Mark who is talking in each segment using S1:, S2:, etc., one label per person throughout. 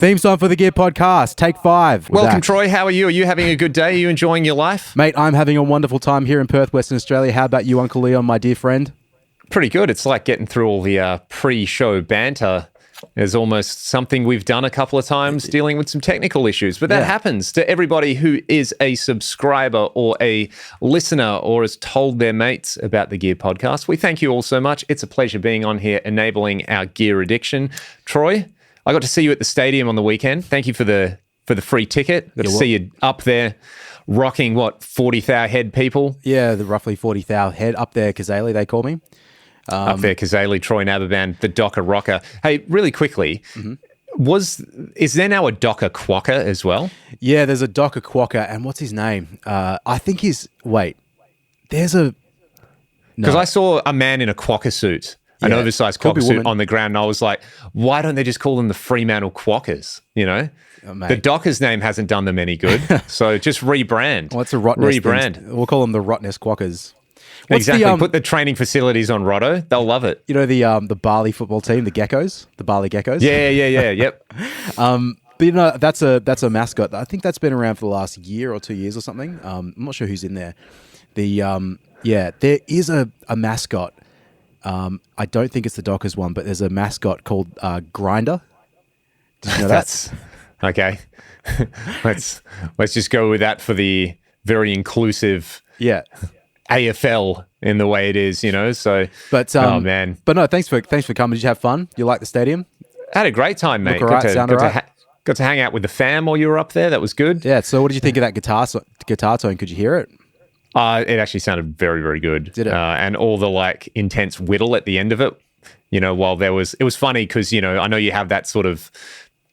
S1: Theme song for the Gear Podcast, take 5.
S2: Welcome, back. Troy. How are you? Are you having a good day? Are you enjoying your life?
S1: Mate, I'm having a wonderful time here in Perth, Western Australia. How about you, Uncle Leon, my dear friend?
S2: Pretty good. It's like getting through all the pre-show banter. There's almost something we've done a couple of times dealing with some technical issues, but that happens to everybody who is a subscriber or a listener or has told their mates about the Gear Podcast. We thank you all so much. It's a pleasure being on here, enabling our gear addiction. Troy, I got to see you at the stadium on the weekend. Thank you for the free ticket. Got to see you up there rocking, 40,000 head people?
S1: Yeah, the roughly 40,000 head up there, Kazali, they call me.
S2: Up there, Kazali, Troy Naberband, the Docker Rocker. Hey, really quickly, is there now a Docker Quokka as well?
S1: Yeah, there's a Docker Quokka, and what's his name? I think there's a...
S2: Because I saw a man in a Quokka suit. An oversized Quokka suit on the ground, and I was like, why don't they just call them the Fremantle Quokkas, you know? The Docker's name hasn't done them any good, so just rebrand.
S1: What's a Rottnest? Rebrand. We'll call them the Rottnest Quokkas.
S2: Exactly. Put the training facilities on Rotto. They'll love it.
S1: You know the Bali football team, the Geckos? The Bali Geckos?
S2: Yeah, yep.
S1: But you know, that's a mascot. I think that's been around for the last year or 2 years or something. I'm not sure who's in there. There is a mascot. I don't think it's the Dockers one, but there's a mascot called Grinder. Did you know that?
S2: Okay. let's just go with that for the very inclusive AFL in the way it is, you know. So, oh man.
S1: But no, thanks for coming. Did you have fun? You like the stadium?
S2: I had a great time, mate.
S1: Got
S2: to hang out with the fam while you were up there. That was good.
S1: Yeah. So, what did you think of that guitar tone? Could you hear it?
S2: It actually sounded very, very good.
S1: Did it?
S2: And all the intense whittle at the end of it, you know, it was funny because, you know, I know you have that sort of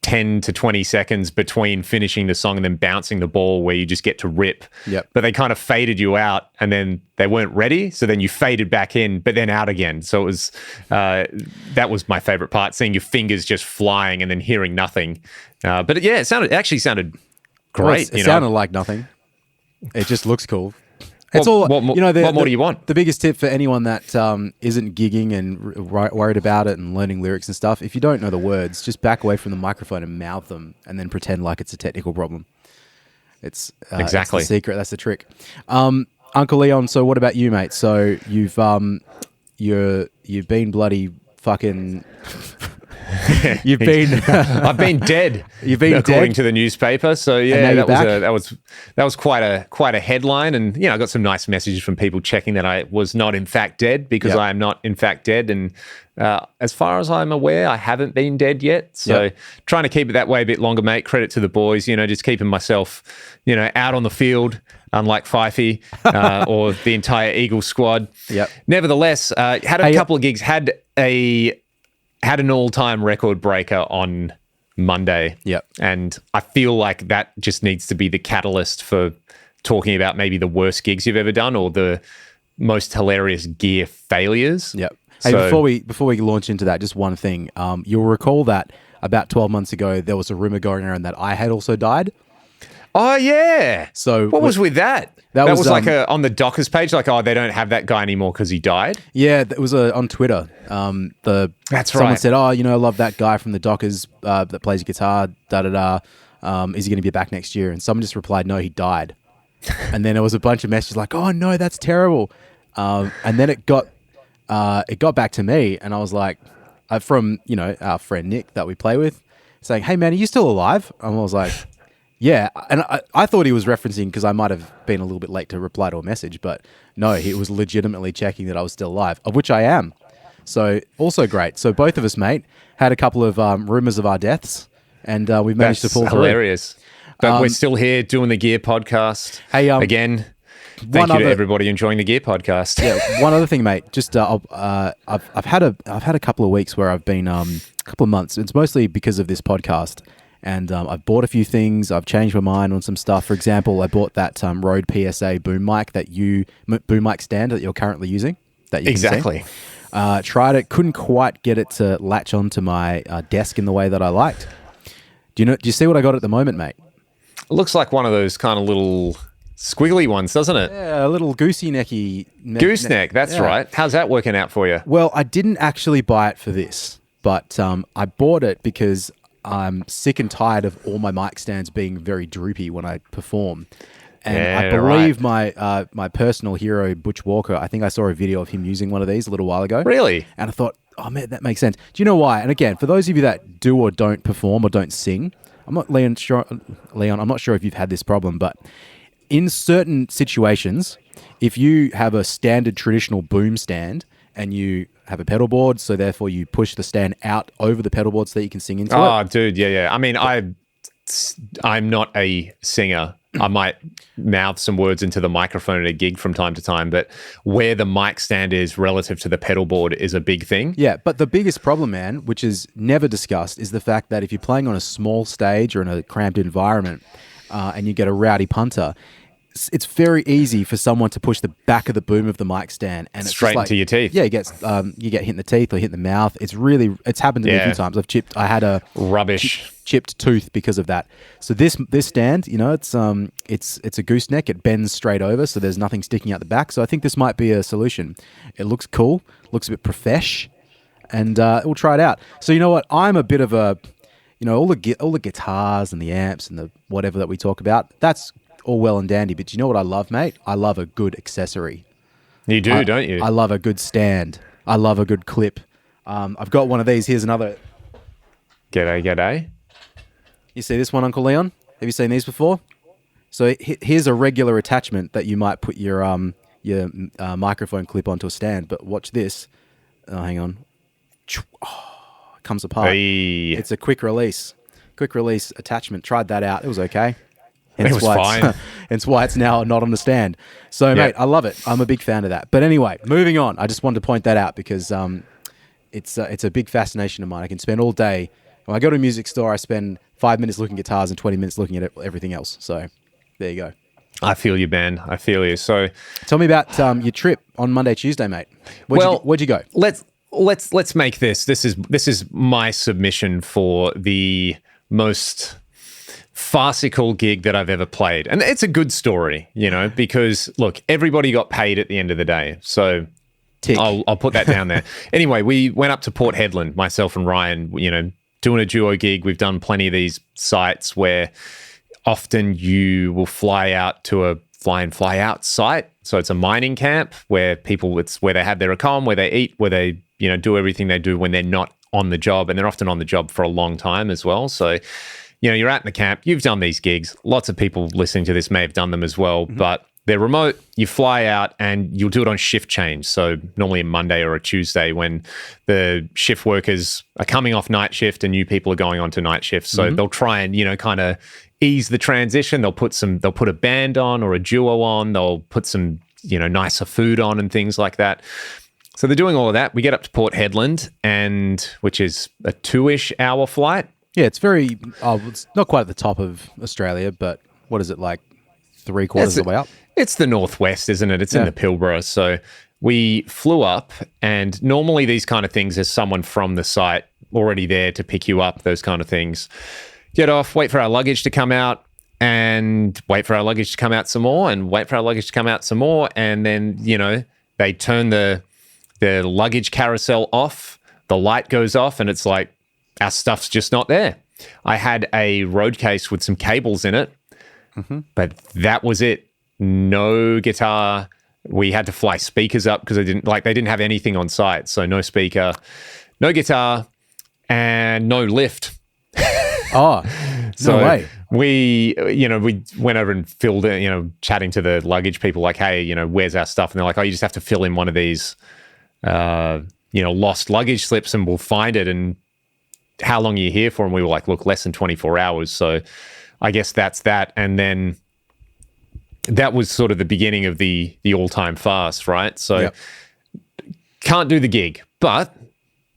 S2: 10 to 20 seconds between finishing the song and then bouncing the ball where you just get to rip.
S1: Yep.
S2: But they kind of faded you out and then they weren't ready. So then you faded back in, but then out again. So it was, that was my favorite part, seeing your fingers just flying and then hearing nothing. But yeah, it actually sounded great.
S1: It sounded like nothing. It just looks cool.
S2: What more do you want?
S1: The biggest tip for anyone that isn't gigging and worried about it and learning lyrics and stuff, if you don't know the words, just back away from the microphone and mouth them and then pretend like it's a technical problem. It's
S2: exactly
S1: it's the secret. That's the trick. Uncle Leon, so what about you, mate? So you've been bloody fucking... I've
S2: been dead.
S1: You've been
S2: according
S1: dead?
S2: to the newspaper. So yeah, that was quite a headline, and you know, I got some nice messages from people checking that I was not in fact dead because I am not in fact dead, and as far as I'm aware, I haven't been dead yet. So trying to keep it that way a bit longer, mate. Credit to the boys, you know, just keeping myself, you know, out on the field. Unlike Fifey or the entire Eagles squad.
S1: Yep.
S2: Nevertheless, had a couple of gigs. Had an all-time record breaker on Monday.
S1: Yep.
S2: And I feel like that just needs to be the catalyst for talking about maybe the worst gigs you've ever done or the most hilarious gear failures.
S1: Yep. Hey, before we launch into that, just one thing. You'll recall that about 12 months ago, there was a rumor going around that I had also died.
S2: Oh, yeah.
S1: So
S2: what was with that? That was like on the Dockers page, like, oh, they don't have that guy anymore because he died?
S1: Yeah, it was on Twitter. Someone said, oh, you know, I love that guy from the Dockers that plays guitar, da-da-da. Is he going to be back next year? And someone just replied, no, he died. And then there was a bunch of messages like, oh, no, that's terrible. And then it got back to me, and I was like, from, you know, our friend Nick that we play with, saying, hey, man, are you still alive? And I was like... Yeah, and I thought he was referencing because I might have been a little bit late to reply to a message, but no, he was legitimately checking that I was still alive, of which I am. So also great. So both of us, mate, had a couple of rumors of our deaths, and we've managed to pull through.
S2: That's hilarious. But we're still here doing the Gear Podcast. Hey, again, thank you to everybody enjoying the Gear Podcast.
S1: Yeah, one other thing, mate. Just I've had a couple of weeks where I've been a couple of months. It's mostly because of this podcast. And I've bought a few things. I've changed my mind on some stuff. For example, I bought that Rode PSA boom mic boom mic stand that you're currently using. That you
S2: exactly.
S1: Can see. Tried it, couldn't quite get it to latch onto my desk in the way that I liked. Do you see what I got at the moment, mate?
S2: It looks like one of those kind of little squiggly ones, doesn't it?
S1: Yeah, a little goosey necky.
S2: Gooseneck, that's right. How's that working out for you?
S1: Well, I didn't actually buy it for this, but I bought it because I'm sick and tired of all my mic stands being very droopy when I perform. And
S2: Yeah,
S1: I believe my personal hero, Butch Walker, I think I saw a video of him using one of these a little while ago.
S2: Really?
S1: And I thought, oh man, that makes sense. Do you know why? And again, for those of you that do or don't perform or don't sing, I'm not Leon, I'm not sure if you've had this problem, but in certain situations, if you have a standard traditional boom stand and you have a pedal board, so therefore you push the stand out over the pedal board so that you can sing into it.
S2: Oh, dude, yeah. I mean, I'm not a singer. I might mouth some words into the microphone at a gig from time to time, but where the mic stand is relative to the pedal board is a big thing.
S1: Yeah, but the biggest problem, man, which is never discussed, is the fact that if you're playing on a small stage or in a cramped environment and you get a rowdy punter, it's very easy for someone to push the back of the boom of the mic stand and it's
S2: straight into your teeth.
S1: Yeah, you get hit in the teeth or hit in the mouth. It's happened to me a few times. I had a chipped tooth because of that. So this stand, it's a gooseneck. It bends straight over, so there's nothing sticking out the back. So I think this might be a solution. It looks cool, looks a bit profesh, and we'll try it out. So you know what? I'm a bit of a, all the guitars and the amps and the whatever that we talk about. That's all well and dandy, but do you know what I love, mate? I love a good accessory.
S2: You do, don't you?
S1: I love a good stand. I love a good clip. I've got one of these. Here's another.
S2: G'day.
S1: You see this one, Uncle Leon? Have you seen these before? So here's a regular attachment that you might put your microphone clip onto a stand. But watch this. Oh, hang on. Oh, it comes apart.
S2: Hey.
S1: It's a quick release attachment. Tried that out. It was okay.
S2: It was fine.
S1: Hence why it's now not on the stand. So, mate, I love it. I'm a big fan of that. But anyway, moving on. I just wanted to point that out because it's a big fascination of mine. I can spend all day. When I go to a music store, I spend 5 minutes looking at guitars and 20 minutes looking at everything else. So, there you go.
S2: I feel you, man. I feel you. So,
S1: tell me about your trip on Monday, Tuesday, mate. Where'd you go?
S2: Let's make this. This is my submission for the most farcical gig that I've ever played. And it's a good story, because look, everybody got paid at the end of the day. So I'll put that down there. Anyway, we went up to Port Hedland, myself and Ryan, doing a duo gig. We've done plenty of these sites where often you will fly out to a fly in, fly out site. So it's a mining camp where it's where they have their accom, where they eat, where they, do everything they do when they're not on the job. And they're often on the job for a long time as well. So you're out in the camp, you've done these gigs. Lots of people listening to this may have done them as well, but they're remote. You fly out and you'll do it on shift change. So normally a Monday or a Tuesday when the shift workers are coming off night shift and new people are going on to night shift. So they'll try and, kind of ease the transition. They'll put a band on or a duo on. They'll put some, nicer food on and things like that. So they're doing all of that. We get up to Port Hedland, which is a 2-ish hour flight.
S1: Yeah, it's it's not quite at the top of Australia, but what is it, like 3/4 of the way up?
S2: It's the northwest, isn't it? It's in the Pilbara. So we flew up, and normally these kind of things, there's someone from the site already there to pick you up, those kind of things. Get off, wait for our luggage to come out, and wait for our luggage to come out some more, and wait for our luggage to come out some more. And then, they turn the luggage carousel off, the light goes off, and it's like, our stuff's just not there. I had a road case with some cables in it, but that was it. No guitar. We had to fly speakers up because they didn't have anything on site. So no speaker, no guitar, and no lift.
S1: Oh, no way.
S2: We went over and filled in, chatting to the luggage people like, hey, where's our stuff? And they're like, oh, you just have to fill in one of these, lost luggage slips and we'll find it. And how long are you here for? And we were like, look, less than 24 hours. So I guess that's that. And then that was sort of the beginning of the all-time fast, right? So can't do the gig, but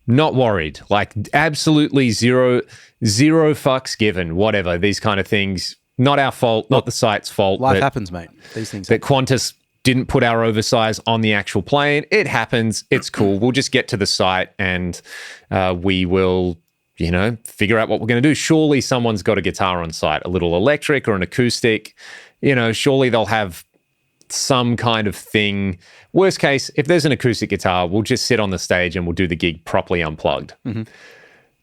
S2: not worried. Like absolutely zero fucks given, whatever, these kind of things. Not our fault, not the site's fault.
S1: Life happens, mate. These things
S2: that Qantas didn't put our oversize on the actual plane. It happens. It's cool. We'll just get to the site and we will figure out what we're going to do. Surely someone's got a guitar on site, a little electric or an acoustic. Surely they'll have some kind of thing. Worst case, if there's an acoustic guitar, we'll just sit on the stage and we'll do the gig properly unplugged.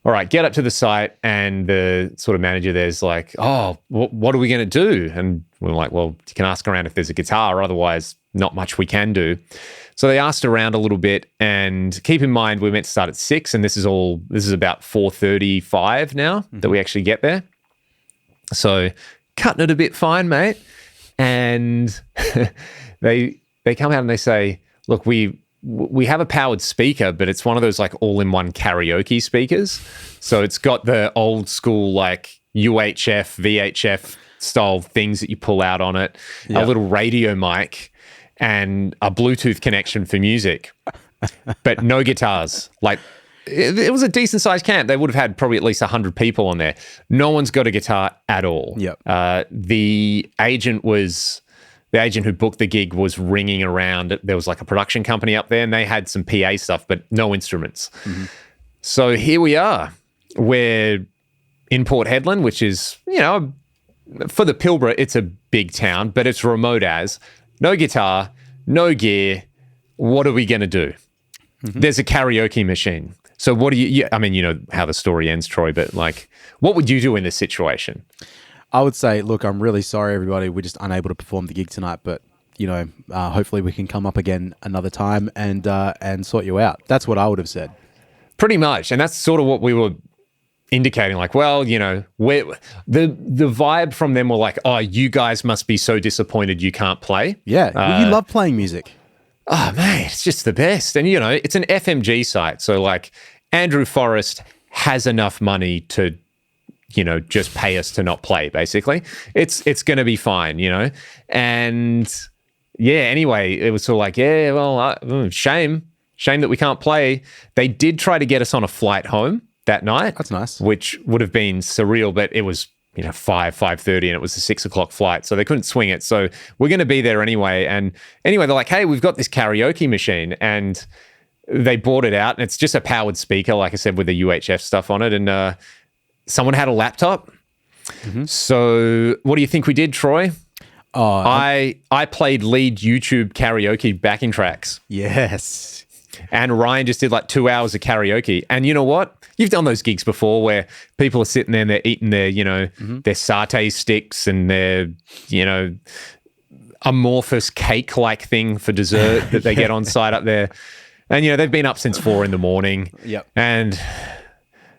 S2: All all right, get up to the site. And the sort of manager there's like, oh, what are we going to do? And we're like, well, you can ask around if there's a guitar. Otherwise, not much we can do. So they asked around a little bit, and keep in mind we're meant to start at 6, and this is about 4:35 now that we actually get there. So cutting it a bit fine, mate. And they come out and they say, look, we have a powered speaker, but it's one of those like all-in-one karaoke speakers. So it's got the old school like UHF, VHF style things that you pull out on it, a little radio mic, and a Bluetooth connection for music, but no guitars. Like, it was a decent sized camp. They would have had probably at least 100 people on there. No one's got a guitar at all.
S1: Yep.
S2: The agent who booked the gig was ringing around. There was like a production company up there, and they had some PA stuff, but no instruments. Mm-hmm. So here we are. We're in Port Hedland, which is, for the Pilbara, it's a big town, but it's remote as. No guitar, no gear. What are we going to do? Mm-hmm. There's a karaoke machine. So what do you know how the story ends, Troy, but like, what would you do in this situation?
S1: I would say, look, I'm really sorry, everybody. We're just unable to perform the gig tonight, but, hopefully we can come up again another time and sort you out. That's what I would have said.
S2: Pretty much. And that's sort of what we were indicating, like, well, where the vibe from them were like, oh, you guys must be so disappointed you can't play.
S1: Yeah, well, you love playing music.
S2: Oh, mate, it's just the best. And, it's an FMG site. So, like, Andrew Forrest has enough money to, just pay us to not play, basically. It's going to be fine, And, yeah, anyway, it was sort of like, yeah, well, shame that we can't play. They did try to get us on a flight home that night.
S1: That's nice.
S2: Which would have been surreal, but it was 5:30, and it was a 6 o'clock flight, so they couldn't swing it. So we're going to be there anyway. And anyway, they're like, hey, we've got this karaoke machine, and they bought it out, and it's just a powered speaker, like I said, with the UHF stuff on it. And someone had a laptop. Mm-hmm. So what do you think we did, Troy? I played lead YouTube karaoke backing tracks.
S1: Yes.
S2: And Ryan just did like 2 hours of karaoke. And you know what? You've done those gigs before where people are sitting there and they're eating their, their satay sticks and their, amorphous cake-like thing for dessert that they get on site up there. And, they've been up since 4 a.m.
S1: Yep.
S2: And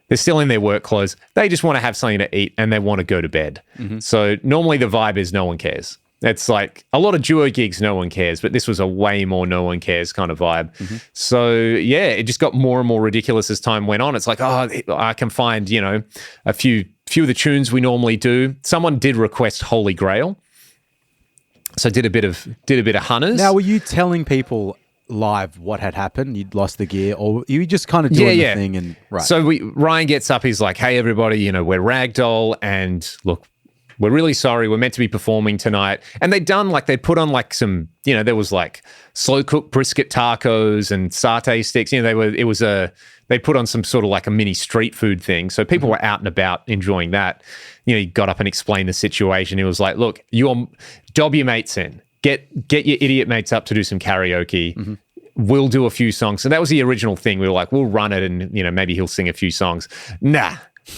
S2: they're still in their work clothes. They just want to have something to eat and they want to go to bed. Mm-hmm. So normally the vibe is no one cares. It's like a lot of duo gigs, no one cares, but this was a way more no one cares kind of vibe. Mm-hmm. So, yeah, it just got more and more ridiculous as time went on. It's like, oh, I can find, a few of the tunes we normally do. Someone did request Holy Grail. So did a bit of Hunters.
S1: Now, were you telling people live what had happened? You'd lost the gear, or you just kind of doing the thing? And right.
S2: So Ryan gets up, he's like, hey, everybody, we're Ragdoll, and look, we're really sorry. We're meant to be performing tonight. And they'd put on like some, there was like slow cooked brisket tacos and satay sticks. They put on some sort of like a mini street food thing. So people were out and about enjoying that. He got up and explained the situation. He was like, look, dob your mates in. Get your idiot mates up to do some karaoke. Mm-hmm. We'll do a few songs. So that was the original thing. We were like, we'll run it and, maybe he'll sing a few songs. Nah.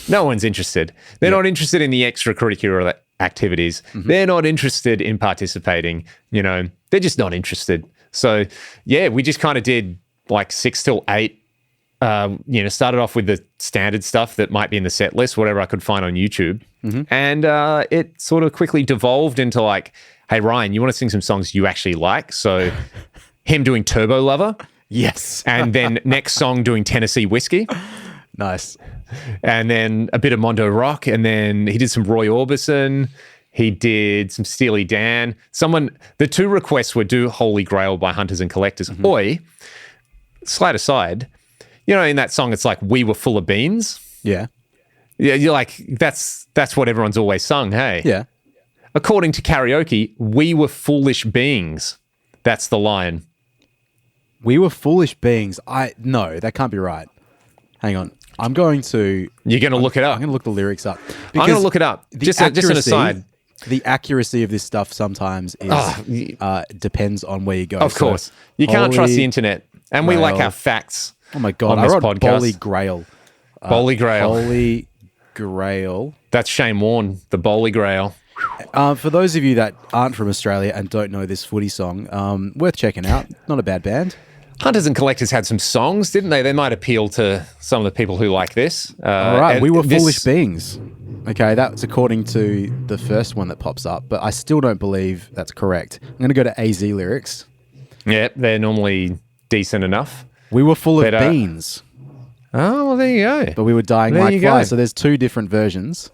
S2: No one's interested. They're not interested in the extracurricular activities. Mm-hmm. They're not interested in participating. They're just not interested. So, yeah, we just kind of did like 6 till 8. Started off with the standard stuff that might be in the set list, whatever I could find on YouTube. Mm-hmm. And it sort of quickly devolved into like, hey, Ryan, you want to sing some songs you actually like? So him doing Turbo Lover.
S1: Yes.
S2: And then next song doing Tennessee Whiskey.
S1: Nice.
S2: And then a bit of Mondo Rock, and then he did some Roy Orbison. He did some Steely Dan. The 2 requests were do Holy Grail by Hunters and Collectors. Mm-hmm. Oi, slide aside, in that song, it's like, we were full of beans.
S1: Yeah.
S2: Yeah, you're like, that's what everyone's always sung, hey?
S1: Yeah.
S2: According to karaoke, we were foolish beings. That's the line.
S1: We were foolish beings. No, that can't be right. Hang on. I'm going to...
S2: You're going to look it up?
S1: I'm going to look the lyrics up.
S2: I'm going to look it up. Just an aside.
S1: The accuracy of this stuff sometimes is depends on where you go.
S2: Of course. You can't trust the internet. And we like our facts.
S1: Oh my God. I wrote Holy Grail.
S2: Holy Grail.
S1: Holy Grail.
S2: That's Shane Warne, the Holy Grail.
S1: For those of you that aren't from Australia and don't know this footy song, worth checking out. Not a bad band.
S2: Hunters and Collectors had some songs, didn't they? They might appeal to some of the people who like this.
S1: All right, We Were Foolish Beings. Okay, that's according to the first one that pops up, but I still don't believe that's correct. I'm going to go to AZ lyrics.
S2: Yeah, they're normally decent enough.
S1: We were full of beans.
S2: Oh, well, there you go.
S1: But we were dying like flies. So there's two different versions.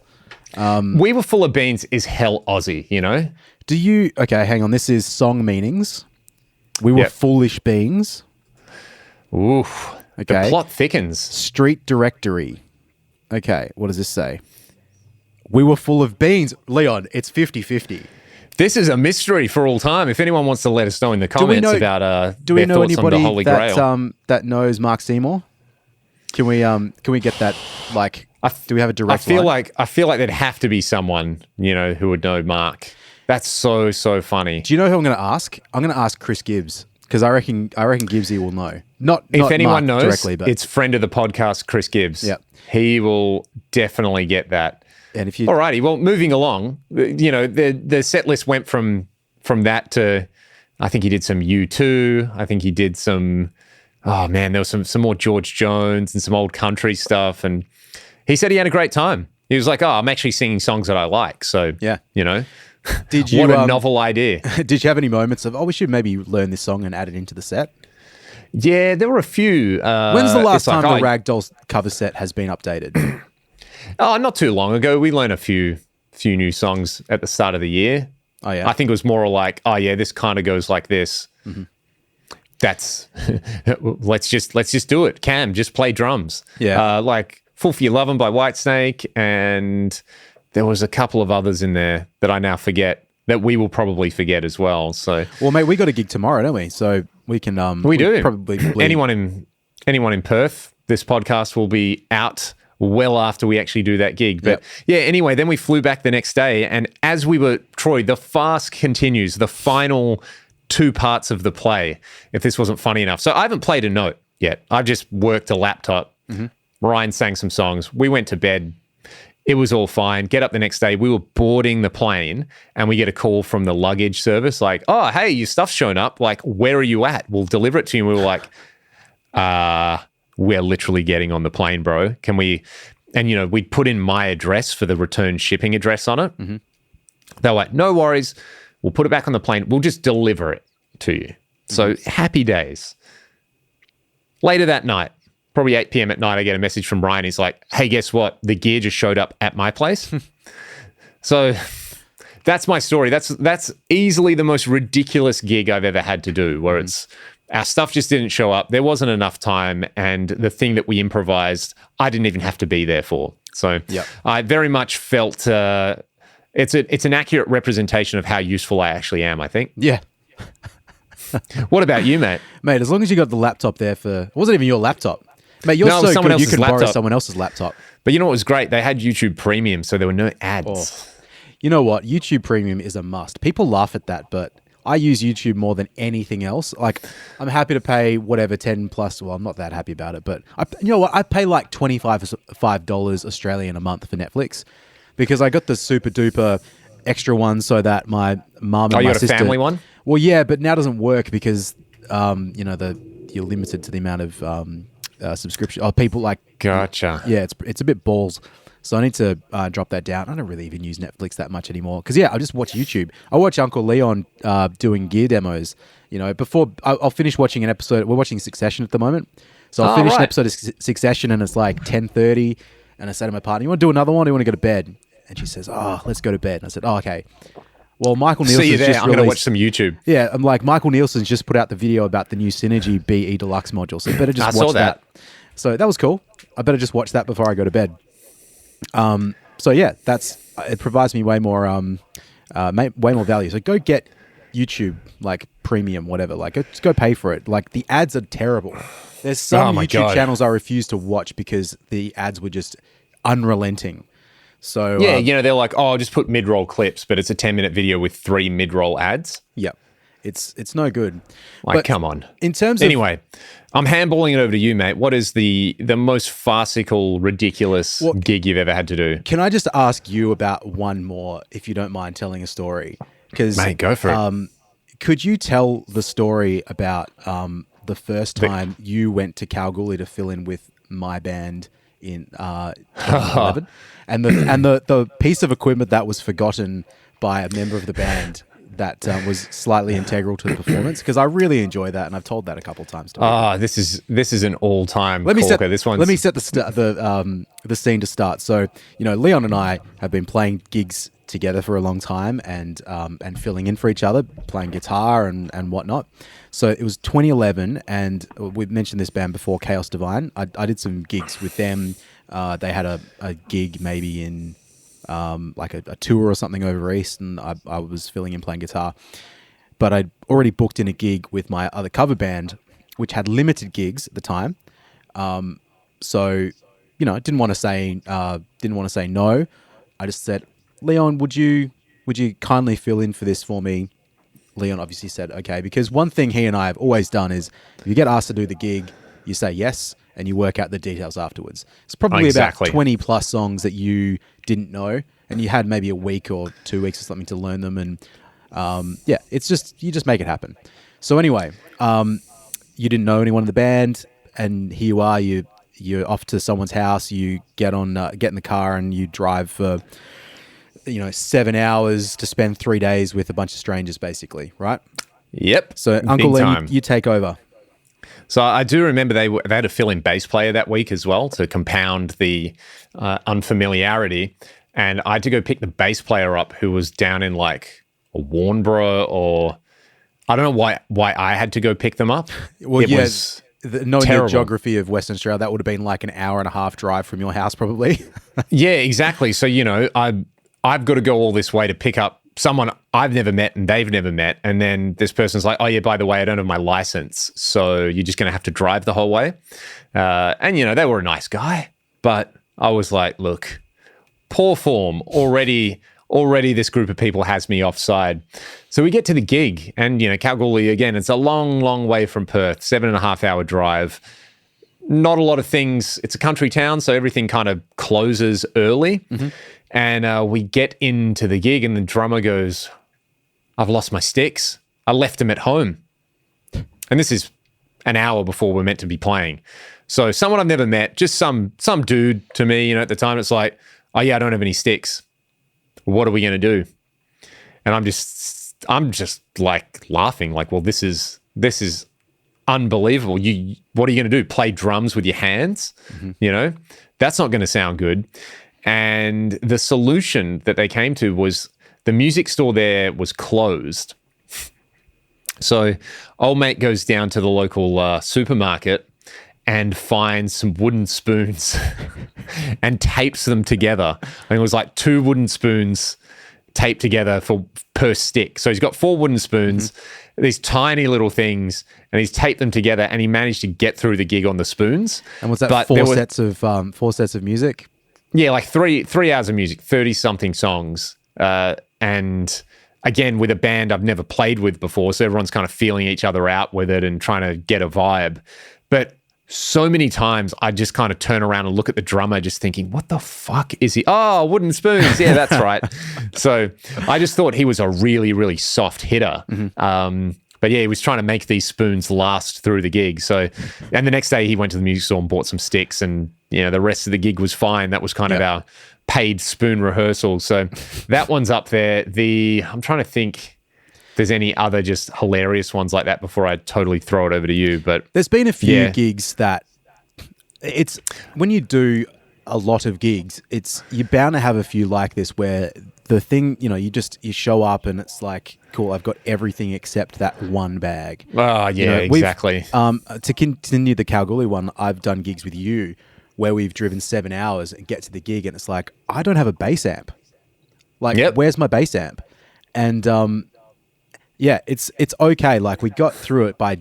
S2: We Were Full of Beans is hell Aussie, you know?
S1: Okay, hang on. This is song meanings. We were foolish beings.
S2: Oof.
S1: Okay.
S2: The plot thickens.
S1: Street directory. Okay, what does this say? We were full of beans. Leon, it's 50-50.
S2: This is a mystery for all time. If anyone wants to let us know in the comments about
S1: do we
S2: their
S1: know
S2: thoughts on the Holy
S1: anybody
S2: Grail.
S1: that knows Mark Seymour? Can we get that, like, do we have a direct line?
S2: I feel like there'd have to be someone, you know, who would know Mark. That's so funny.
S1: Do you know who I'm going to ask? I'm going to ask Chris Gibbs, because I reckon Gibbsy will know.
S2: If anyone
S1: Mark
S2: knows,
S1: directly, but
S2: it's friend of the podcast, Chris Gibbs.
S1: Yep.
S2: He will definitely get that.
S1: And if you,
S2: alrighty, well, moving along, you know, the set list went from that to, I think he did some U2. I think he did some, oh man, there was some more George Jones and some old country stuff. And he said he had a great time. He was like, oh, I'm actually singing songs that I like. So,
S1: yeah,
S2: you know,
S1: what
S2: a novel idea.
S1: Did you have any moments of, we should maybe learn this song and add it into the set?
S2: Yeah, there were a few.
S1: When's the last time the Ragdoll cover set has been updated?
S2: Oh, not too long ago. We learned a few new songs at the start of the year.
S1: Oh yeah.
S2: I think it was more like, oh yeah, this kind of goes like this. Mm-hmm. That's let's just do it. Cam, just play drums.
S1: Yeah.
S2: Like Fool for Your Lovin' by Whitesnake, and there was a couple of others in there that I now forget, that we will probably forget as well. So,
S1: well, mate, we got a gig tomorrow, don't we? So we can.
S2: We do
S1: probably
S2: anyone in Perth. This podcast will be out well after we actually do that gig. But yeah, anyway, then we flew back the next day, and as we were, Troy, the fast continues, the final two parts of the play, if this wasn't funny enough. So I haven't played a note yet. I've just worked a laptop. Mm-hmm. Ryan sang some songs. We went to bed. It was all fine. Get up the next day. We were boarding the plane, and we get a call from the luggage service like, oh, hey, your stuff's shown up. Like, where are you at? We'll deliver it to you. And we were like, we're literally getting on the plane, bro. Can we? And, you know, we'd put in my address for the return shipping address on it. Mm-hmm. They were like, no worries. We'll put it back on the plane. We'll just deliver it to you. Mm-hmm. So happy days. Later that night, probably 8 p.m. at night, I get a message from Ryan. He's like, hey, guess what? The gear just showed up at my place. So that's my story. That's easily the most ridiculous gig I've ever had to do, where it's our stuff just didn't show up. There wasn't enough time. And the thing that we improvised, I didn't even have to be there for. So I very much felt it's an accurate representation of how useful I actually am, I think.
S1: Yeah.
S2: What about you, mate?
S1: Mate, as long as you got the laptop there it wasn't even your laptop. Mate, you're so good you can borrow someone else's laptop.
S2: But you know what was great? They had YouTube Premium, so there were no ads.
S1: Oh. You know what? YouTube Premium is a must. People laugh at that, but I use YouTube more than anything else. Like, I'm happy to pay whatever, 10 plus. Well, I'm not that happy about it, but you know what? I pay like $25 Australian a month for Netflix because I got the super duper extra one so that my mum and my sister...
S2: Oh, you got a family one?
S1: Well, yeah, but now it doesn't work because, you know, you're limited to the amount of subscription. Oh, people like...
S2: Gotcha.
S1: Yeah, it's a bit balls. So I need to drop that down. I don't really even use Netflix that much anymore. Because, yeah, I just watch YouTube. I watch Uncle Leon doing gear demos. You know, before I'll finish watching an episode. We're watching Succession at the moment. So I'll finish an episode of Succession and it's like 10:30. And I say to my partner, you want to do another one or you want to go to bed? And she says, oh, let's go to bed. And I said, oh, okay. Well, Michael Nielsen's
S2: see you there.
S1: just
S2: I'm going to watch some YouTube.
S1: Yeah, I'm like, Michael Nielsen's just put out the video about the new Synergy BE Deluxe module. So I better just watch that. So that was cool. I better just watch that before I go to bed. So yeah, it provides me way more value. So go get YouTube, like premium, whatever. Like, just go pay for it. Like, the ads are terrible. There's some YouTube channels I refuse to watch because the ads were just unrelenting. So
S2: yeah, you know, they're like, oh, I'll just put mid-roll clips, but it's a 10-minute video with 3 mid-roll ads.
S1: Yep. It's no good.
S2: Like, come on.
S1: In terms
S2: anyway, I'm handballing it over to you, mate. What is the most farcical, ridiculous gig you've ever had to do?
S1: Can I just ask you about one more, if you don't mind telling a story? Because,
S2: mate, go for it.
S1: Could you tell the story about the first time you went to Kalgoorlie to fill in with my band in 2011, and the piece of equipment that was forgotten by a member of the band that was slightly integral to the performance? Because I really enjoy that, and I've told that a couple of times to
S2: people. This is an all-time corker.
S1: Let me set the scene to start. So, Leon and I have been playing gigs together for a long time, and filling in for each other, playing guitar and whatnot. So it was 2011, and we've mentioned this band before, Chaos Divine. I did some gigs with them. They had a gig maybe in like a tour or something over East, and I was filling in playing guitar. But I'd already booked in a gig with my other cover band, which had limited gigs at the time. So, didn't want to say no. I just said, Leon, would you kindly fill in for this for me? Leon obviously said okay, because one thing he and I have always done is if you get asked to do the gig, you say yes, and you work out the details afterwards. It's probably about 20 plus songs that you didn't know, and you had maybe a week or 2 weeks or something to learn them, and it's just, you just make it happen. So anyway, you didn't know anyone in the band, and here you are, you're off to someone's house, you get in the car and you drive for 7 hours to spend 3 days with a bunch of strangers, basically, right?
S2: Yep.
S1: So Uncle Len, you take over.
S2: So I do remember they had a fill-in bass player that week as well to compound the unfamiliarity, and I had to go pick the bass player up who was down in like Warnbro, or I don't know why I had to go pick them up.
S1: Well, was knowing the geography of Western Australia, that would have been like an hour and a half drive from your house, probably.
S2: Yeah, exactly. So I've got to go all this way to pick up someone I've never met and they've never met. And then this person's like, oh yeah, by the way, I don't have my license. So you're just going to have to drive the whole way. And they were a nice guy, but I was like, look, poor form already this group of people has me offside. So we get to the gig, and, Kalgoorlie, again, it's a long, long way from Perth, 7.5 hour drive. Not a lot of things. It's a country town, so everything kind of closes early. Mm-hmm. And we get into the gig, and the drummer goes, I've lost my sticks. I left them at home. And this is an hour before we're meant to be playing. So someone I've never met, just some dude to me, at the time, it's like, oh yeah, I don't have any sticks. What are we going to do? And I'm just like laughing, like, well, this is unbelievable. What are you going to do? Play drums with your hands? Mm-hmm. That's not going to sound good. And the solution that they came to was the music store there was closed. So old mate goes down to the local supermarket and finds some wooden spoons and tapes them together. I think it was like 2 wooden spoons taped together per stick. So he's got 4 wooden spoons, these tiny little things, and he's taped them together, and he managed to get through the gig on the spoons.
S1: And was that four sets of music?
S2: Yeah, like 3 hours of music, 30-something songs. And again, with a band I've never played with before, so everyone's kind of feeling each other out with it and trying to get a vibe. But so many times I just kind of turn around and look at the drummer just thinking, what the fuck is he? Oh, wooden spoons. Yeah, that's right. So I just thought he was a really, really soft hitter. Mm-hmm. But yeah, he was trying to make these spoons last through the gig. So, and the next day he went to the music store and bought some sticks, and the rest of the gig was fine. That was kind of our paid spoon rehearsal. So that one's up there. I'm trying to think if there's any other just hilarious ones like that before I totally throw it over to you. But
S1: there's been a few gigs that it's when you do a lot of gigs, you're bound to have a few like this where the thing, you show up and it's like, cool, I've got everything except that one bag.
S2: Oh, yeah, exactly.
S1: To continue the Kalgoorlie one, I've done gigs with you where we've driven 7 hours and get to the gig and it's like, I don't have a bass amp. Like, where's my bass amp? And it's okay. Like, we got through it by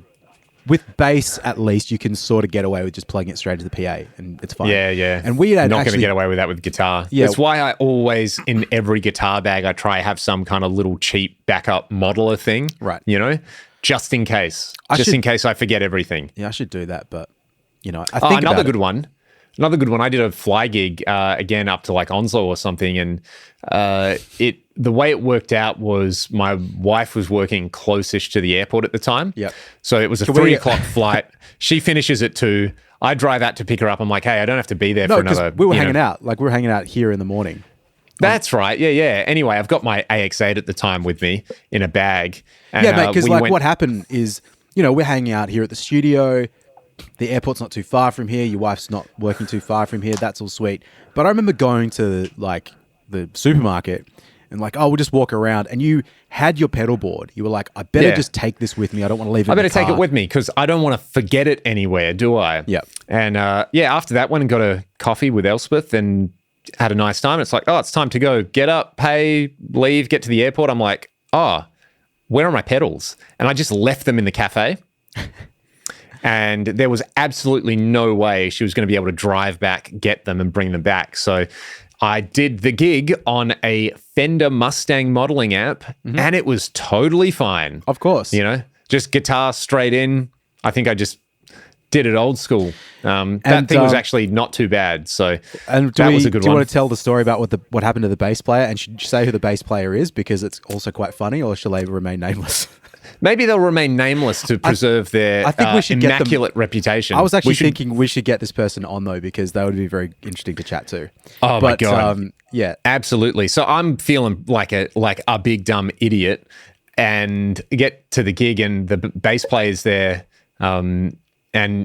S1: with bass, at least you can sort of get away with just plugging it straight into the PA, and it's fine.
S2: Yeah.
S1: And we had
S2: not going to get away with that with guitar.
S1: Yeah.
S2: That's why I always, in every guitar bag, I try have some kind of little cheap backup modeler thing.
S1: Right.
S2: You know, just in case. In case I forget everything.
S1: Yeah, I should do that, but I think
S2: another good one. Another good one. I did a fly gig again up to like Onslow or something, and the way it worked out was my wife was working closest to the airport at the time.
S1: Yep.
S2: So it was a 3 o'clock flight. She finishes at 2. I drive out to pick her up. I'm like, hey, I don't have to be there for another.
S1: We were hanging out. Like we were hanging out here in the morning.
S2: That's right. Yeah. Anyway, I've got my AX8 at the time with me in a bag. And,
S1: mate, because what happened is, we're hanging out here at the studio. The airport's not too far from here. Your wife's not working too far from here. That's all sweet. But I remember going to like the supermarket and like, we'll just walk around. And you had your pedal board. You were like, I better just take this with me. I don't want to leave it. I better
S2: take it with me because I don't want to forget it anywhere, do I?
S1: Yeah.
S2: And after that, went and got a coffee with Elspeth and had a nice time. It's like, it's time to go. Get up, pay, leave, get to the airport. I'm like, where are my pedals? And I just left them in the cafe. And there was absolutely no way she was going to be able to drive back, get them, and bring them back. So I did the gig on a Fender Mustang modeling app, and it was totally fine.
S1: Of course.
S2: Just guitar straight in. I think I just did it old school. That thing was actually not too bad. So that was a good one.
S1: Do you want to tell the story about what happened to the bass player? And should you say who the bass player is? Because it's also quite funny, or shall they remain nameless?
S2: Maybe they'll remain nameless to preserve their immaculate reputation.
S1: I was actually thinking we should get this person on, though, because that would be very interesting to chat to.
S2: Oh, my God.
S1: Yeah.
S2: Absolutely. So I'm feeling like a big dumb idiot and get to the gig and the bass player's there and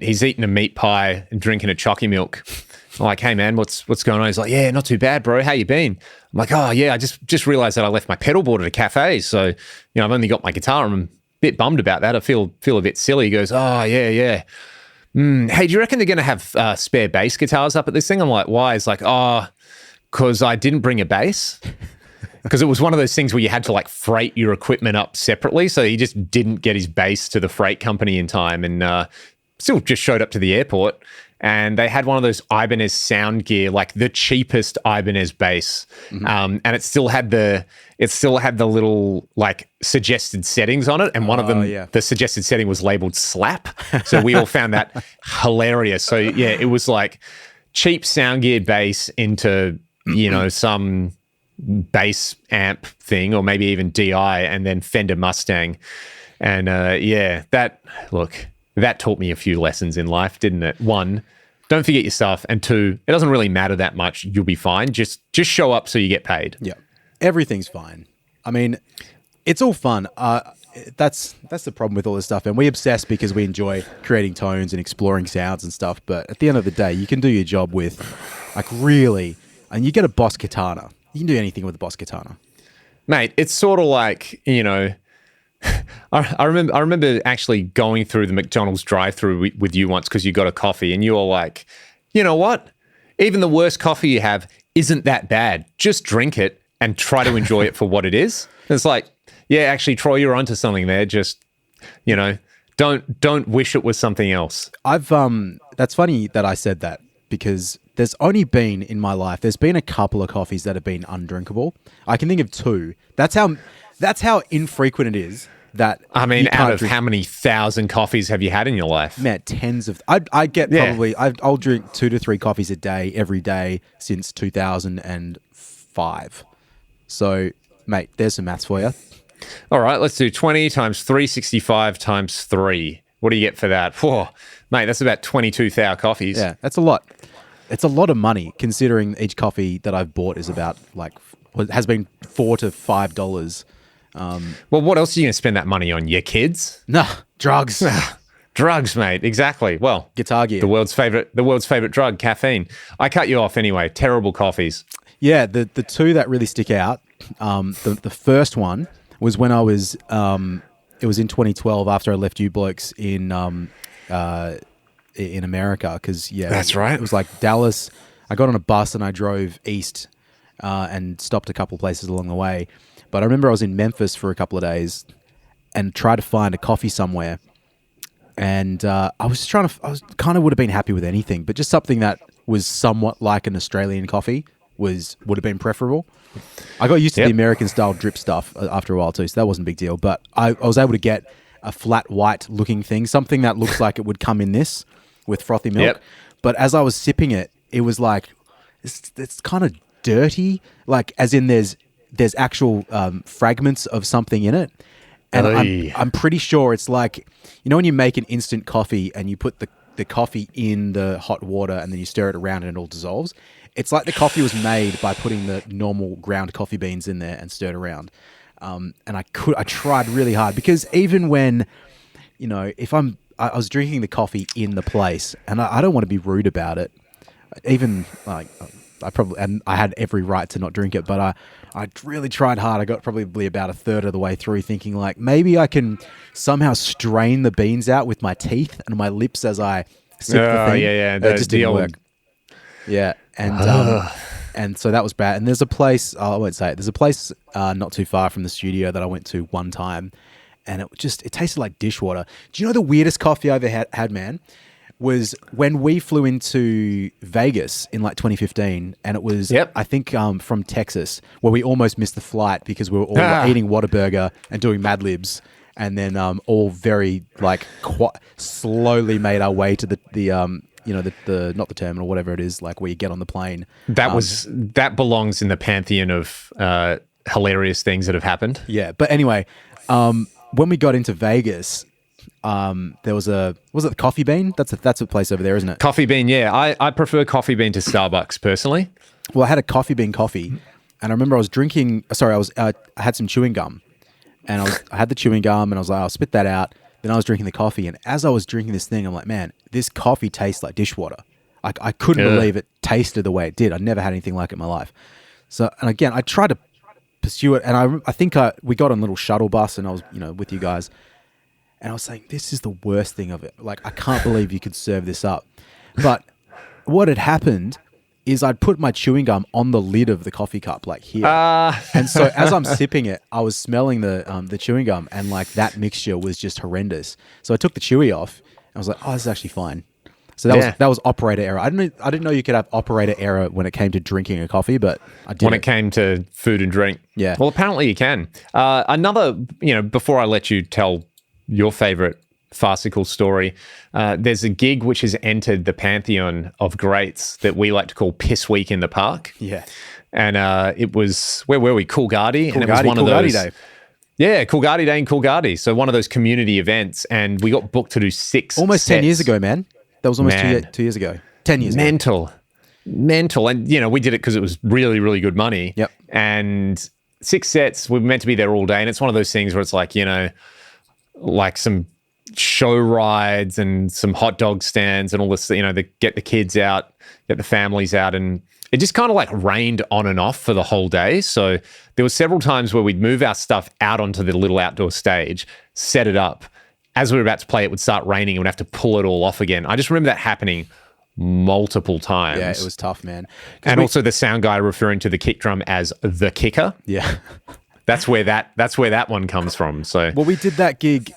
S2: he's eating a meat pie and drinking a chalky milk. I'm like, hey, man, what's going on? He's like, yeah, not too bad, bro. How you been? I'm like, oh, yeah, I just realized that I left my pedal board at a cafe. So, I've only got my guitar. I'm a bit bummed about that. I feel a bit silly. He goes, oh, yeah. Hey, do you reckon they're going to have spare bass guitars up at this thing? I'm like, why? It's like, because I didn't bring a bass. Because it was one of those things where you had to like freight your equipment up separately. So he just didn't get his bass to the freight company in time and still just showed up to the airport. And they had one of those Ibanez sound gear, like the cheapest Ibanez bass, and it still had the little like suggested settings on it, and one of them, the suggested setting was labeled slap. So we all found that hilarious. So yeah, it was like cheap sound gear bass into some bass amp thing, or maybe even DI, and then Fender Mustang, and that taught me a few lessons in life, didn't it? 1, don't forget your stuff. And 2, it doesn't really matter that much. You'll be fine. Just show up so you get paid.
S1: Yeah. Everything's fine. I mean, it's all fun. That's the problem with all this stuff. And we obsess because we enjoy creating tones and exploring sounds and stuff. But at the end of the day, you can do your job with, like, really, and you get a Boss Katana. You can do anything with a Boss Katana.
S2: Mate, it's sort of like, I remember actually going through the McDonald's drive-through with you once because you got a coffee and you were like, you know what? Even the worst coffee you have isn't that bad. Just drink it and try to enjoy it for what it is. It's like, yeah, actually, Troy, you're onto something there. Just, don't wish it was something else.
S1: That's funny that I said that because there's only been in my life, there's been a couple of coffees that have been undrinkable. I can think of 2. That's how infrequent it is. That
S2: I mean, out of how many thousand coffees have you had in your life?
S1: Man, tens of. I get probably. I'll drink 2 to 3 coffees a day every day since 2005. So, mate, there's some maths for you.
S2: All right, let's do 20 times 365 times 3. What do you get for that? Whoa, mate, that's about 22,000 coffees.
S1: Yeah, that's a lot. It's a lot of money considering each coffee that I've bought is about has been $4 to $5.
S2: Well, what else are you going to spend that money on? Your kids?
S1: Nah, drugs.
S2: Drugs, mate. Exactly. Well,
S1: guitar gear.
S2: The world's favorite drug, caffeine. I cut you off anyway. Terrible coffees.
S1: Yeah, the 2 that really stick out. The first one was when I was. It was in 2012 after I left you blokes in America because
S2: that's right.
S1: It was like Dallas. I got on a bus and I drove east and stopped a couple of places along the way. But I remember I was in Memphis for a couple of days and tried to find a coffee somewhere. And I was kind of would have been happy with anything, but just something that was somewhat like an Australian coffee would have been preferable. I got used to the American style drip stuff after a while too, so that wasn't a big deal. But I was able to get a flat white looking thing, something that looks like it would come in this with frothy milk. Yep. But as I was sipping it, it was like it's kind of dirty, like as in there's actual fragments of something in it. And I'm pretty sure it's like, you know, when you make an instant coffee and you put the coffee in the hot water and then you stir it around and it all dissolves. It's like the coffee was made by putting the normal ground coffee beans in there and stirred around. And I tried really hard because even when, you know, I was drinking the coffee in the place and I don't want to be rude about it. Even like I had every right to not drink it, but I really tried hard. I got probably about a third of the way through thinking like maybe I can somehow strain the beans out with my teeth and my lips as I sip the thing.
S2: Yeah.
S1: It just didn't work. Yeah. And so that was bad. And there's a place, I won't say it, there's a place not too far from the studio that I went to one time and it tasted like dishwater. Do you know the weirdest coffee I ever had, man? Was when we flew into Vegas in like 2015, and it was, I think, from Texas, where we almost missed the flight because we were all eating Whataburger and doing Mad Libs, and then all very like slowly made our way to the not the terminal, whatever it is, like where you get on the plane.
S2: That belongs in the pantheon of hilarious things that have happened.
S1: Yeah, but anyway, when we got into Vegas. There was it the Coffee Bean? That's a place over there, isn't it?
S2: Coffee Bean, yeah. I prefer Coffee Bean to Starbucks personally.
S1: Well, I had a Coffee Bean coffee, and I remember I had some chewing gum, and I had the chewing gum, and I was like, I'll spit that out. Then I was drinking the coffee, and as I was drinking this thing, I'm like, man, this coffee tastes like dishwater. I couldn't believe it tasted the way it did. I'd never had anything like it in my life. So, and again, I tried to pursue it, and I think we got on a little shuttle bus, and I was, with you guys. And I was saying, this is the worst thing of it. Like, I can't believe you could serve this up. But what had happened is I'd put my chewing gum on the lid of the coffee cup, like here. And so as I'm sipping it, I was smelling the chewing gum, and like that mixture was just horrendous. So I took the chewy off. And I was like, oh, this is actually fine. So that was operator error. I didn't know you could have operator error when it came to drinking a coffee, but I did.
S2: When it came to food and drink.
S1: Yeah.
S2: Well, apparently you can. Another, before I let you tell your favorite farcical story, there's a gig which has entered the pantheon of greats that we like to call Piss Week in the Park.
S1: Yeah.
S2: And it was, where were we? Coolgardie. And it was one of those.
S1: Day.
S2: Yeah, Coolgardie Day in Coolgardie. So one of those community events, and we got booked to do 6
S1: almost
S2: sets.
S1: 10 years ago, man. That was almost 2 years ago. 10 years
S2: ago. Mental. And, we did it because it was really, really good money.
S1: Yep.
S2: And 6 sets, we were meant to be there all day. And it's one of those things where it's like, like some show rides and some hot dog stands and all this, they get the kids out, get the families out, and it just kind of like rained on and off for the whole day. So there were several times where we'd move our stuff out onto the little outdoor stage, set it up. As we were about to play, it would start raining and we'd have to pull it all off again. I just remember that happening multiple times.
S1: Yeah, it was tough, man.
S2: And also the sound guy referring to the kick drum as the kicker.
S1: Yeah.
S2: That's where that one comes from. So,
S1: well, we did that gig.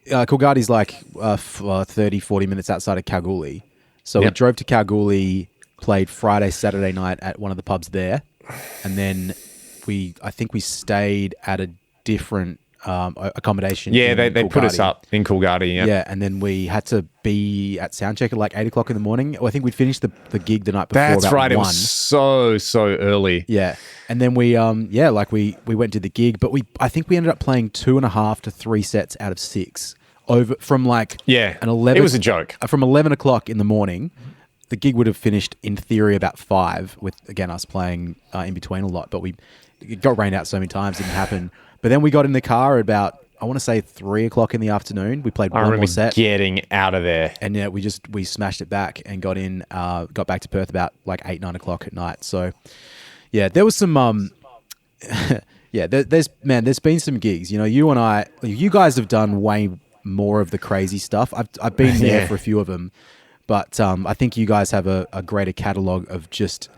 S1: Coolgardie's like 30, 40 minutes outside of Kalgoorlie. So we drove to Kalgoorlie, played Friday, Saturday night at one of the pubs there. And then I think we stayed at a different accommodation.
S2: Yeah, they put us up in Coolgardie. Yep.
S1: Yeah, and then we had to be at soundcheck at like 8 o'clock in the morning. Well, I think we'd finished the gig the night before.
S2: That's
S1: about
S2: right.
S1: 1.
S2: It was so early.
S1: Yeah, and then we we went to the gig, but I think we ended up playing 2.5 to 3 sets out of 6 over from like an 11.
S2: It was a joke.
S1: From 11 o'clock in the morning. The gig would have finished in theory about 5, with again us playing in between a lot, but it got rained out so many times, didn't happen. But then we got in the car at about, I want to say 3 o'clock in the afternoon. We played one more set.
S2: Getting out of there.
S1: And yeah, we smashed it back and got back to Perth about like 8, 9 o'clock at night. So yeah, there was some, there's been some gigs, you and I, you guys have done way more of the crazy stuff. I've been there for a few of them, but I think you guys have a greater catalog of just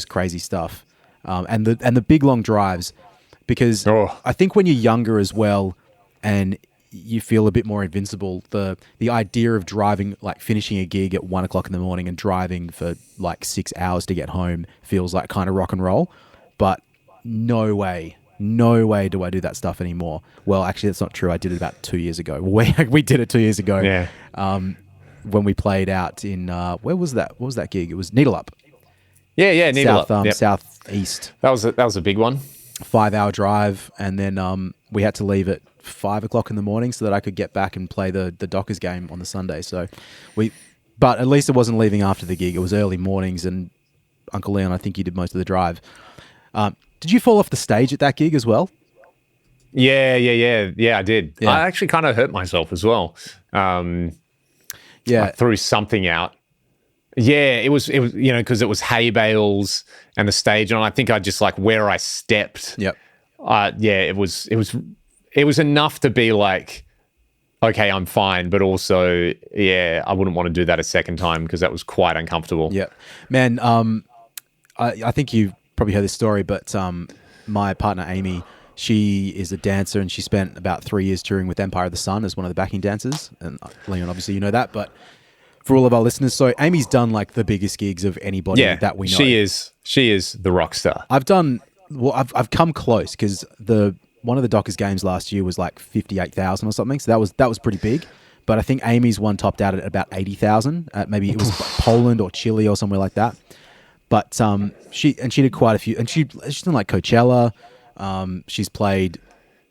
S1: crazy stuff. And the big long drives, because I think when you're younger as well, and you feel a bit more invincible. The idea of driving, like finishing a gig at 1 o'clock in the morning and driving for like 6 hours to get home feels like kind of rock and roll, but no way do I do that stuff anymore. Well, actually, that's not true. I did it about 2 years ago. We did it 2 years ago.
S2: Yeah.
S1: When we played out in, where was that? What was that gig? It was Needle Up.
S2: Yeah, Needle Up.
S1: Southeast.
S2: That was a big one.
S1: 5-hour drive, and then we had to leave at 5 o'clock in the morning so that I could get back and play the Dockers game on the Sunday. But at least it wasn't leaving after the gig. It was early mornings, and Uncle Leon, I think you did most of the drive. Did you fall off the stage at that gig as well?
S2: Yeah, I did. Yeah. I actually kind of hurt myself as well. I threw something out. Yeah, it was because it was hay bales and the stage, and I think I just like where I stepped.
S1: Yep.
S2: It was enough to be like, okay, I'm fine, but also, I wouldn't want to do that a second time because that was quite uncomfortable.
S1: Yeah, man. I think you probably heard this story, but my partner Amy, she is a dancer, and she spent about 3 years touring with Empire of the Sun as one of the backing dancers. And Leon, obviously, you know that, but for all of our listeners, so Amy's done like the biggest gigs of anybody that we know.
S2: She is the rock star.
S1: I've come close because one of the Dockers games last year was like 58,000 or something, so that was pretty big. But I think Amy's one topped out at about 80,000. Maybe it was Poland or Chile or somewhere like that. But she did quite a few, and she's done like Coachella. She's played,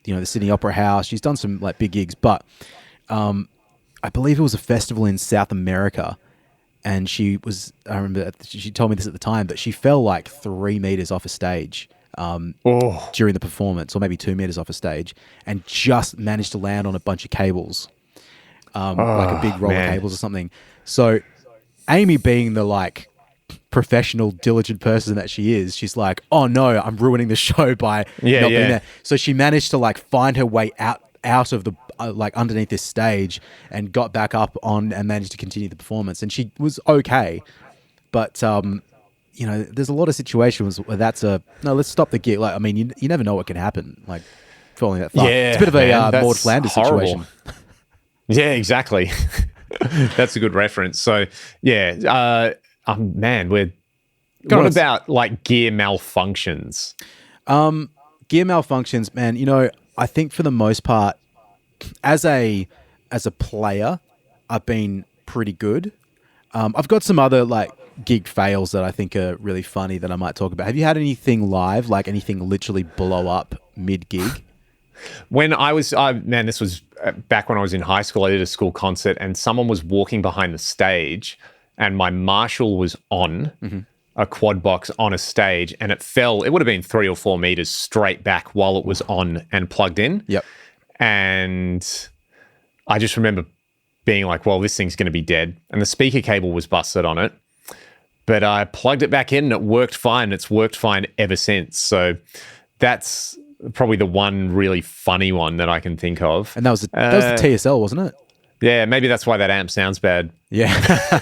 S1: the Sydney Opera House. She's done some like big gigs, but I believe it was a festival in South America, and I remember she told me this at the time, but she fell like 3 meters off a stage during the performance, or maybe 2 meters off a stage, and just managed to land on a bunch of cables, like a big roll of cables or something. So Amy, being the like professional, diligent person that she is, she's like, oh no, I'm ruining the show by not being there. So she managed to like find her way out of the like underneath this stage and got back up on and managed to continue the performance, and she was okay. But there's a lot of situations where that's let's stop the gig. Like, I mean, you never know what can happen, like falling that far. It's a bit of a Maud Flanders situation.
S2: Yeah, exactly. That's a good reference. So man, what about like gear malfunctions?
S1: Gear malfunctions, man, I think for the most part, as a player, I've been pretty good. I've got some other like gig fails that I think are really funny that I might talk about. Have you had anything live, like anything literally blow up mid-gig?
S2: When I was, this was back when I was in high school. I did a school concert, and someone was walking behind the stage, and my Marshall was on a quad box on a stage, and it fell. It would have been 3 or 4 meters straight back while it was on and plugged in.
S1: Yep.
S2: And I just remember being like, well, this thing's going to be dead. And the speaker cable was busted on it. But I plugged it back in and it worked fine. It's worked fine ever since. So that's probably the one really funny one that I can think of.
S1: And that was the TSL, wasn't it?
S2: Yeah, maybe that's why that amp sounds bad.
S1: Yeah.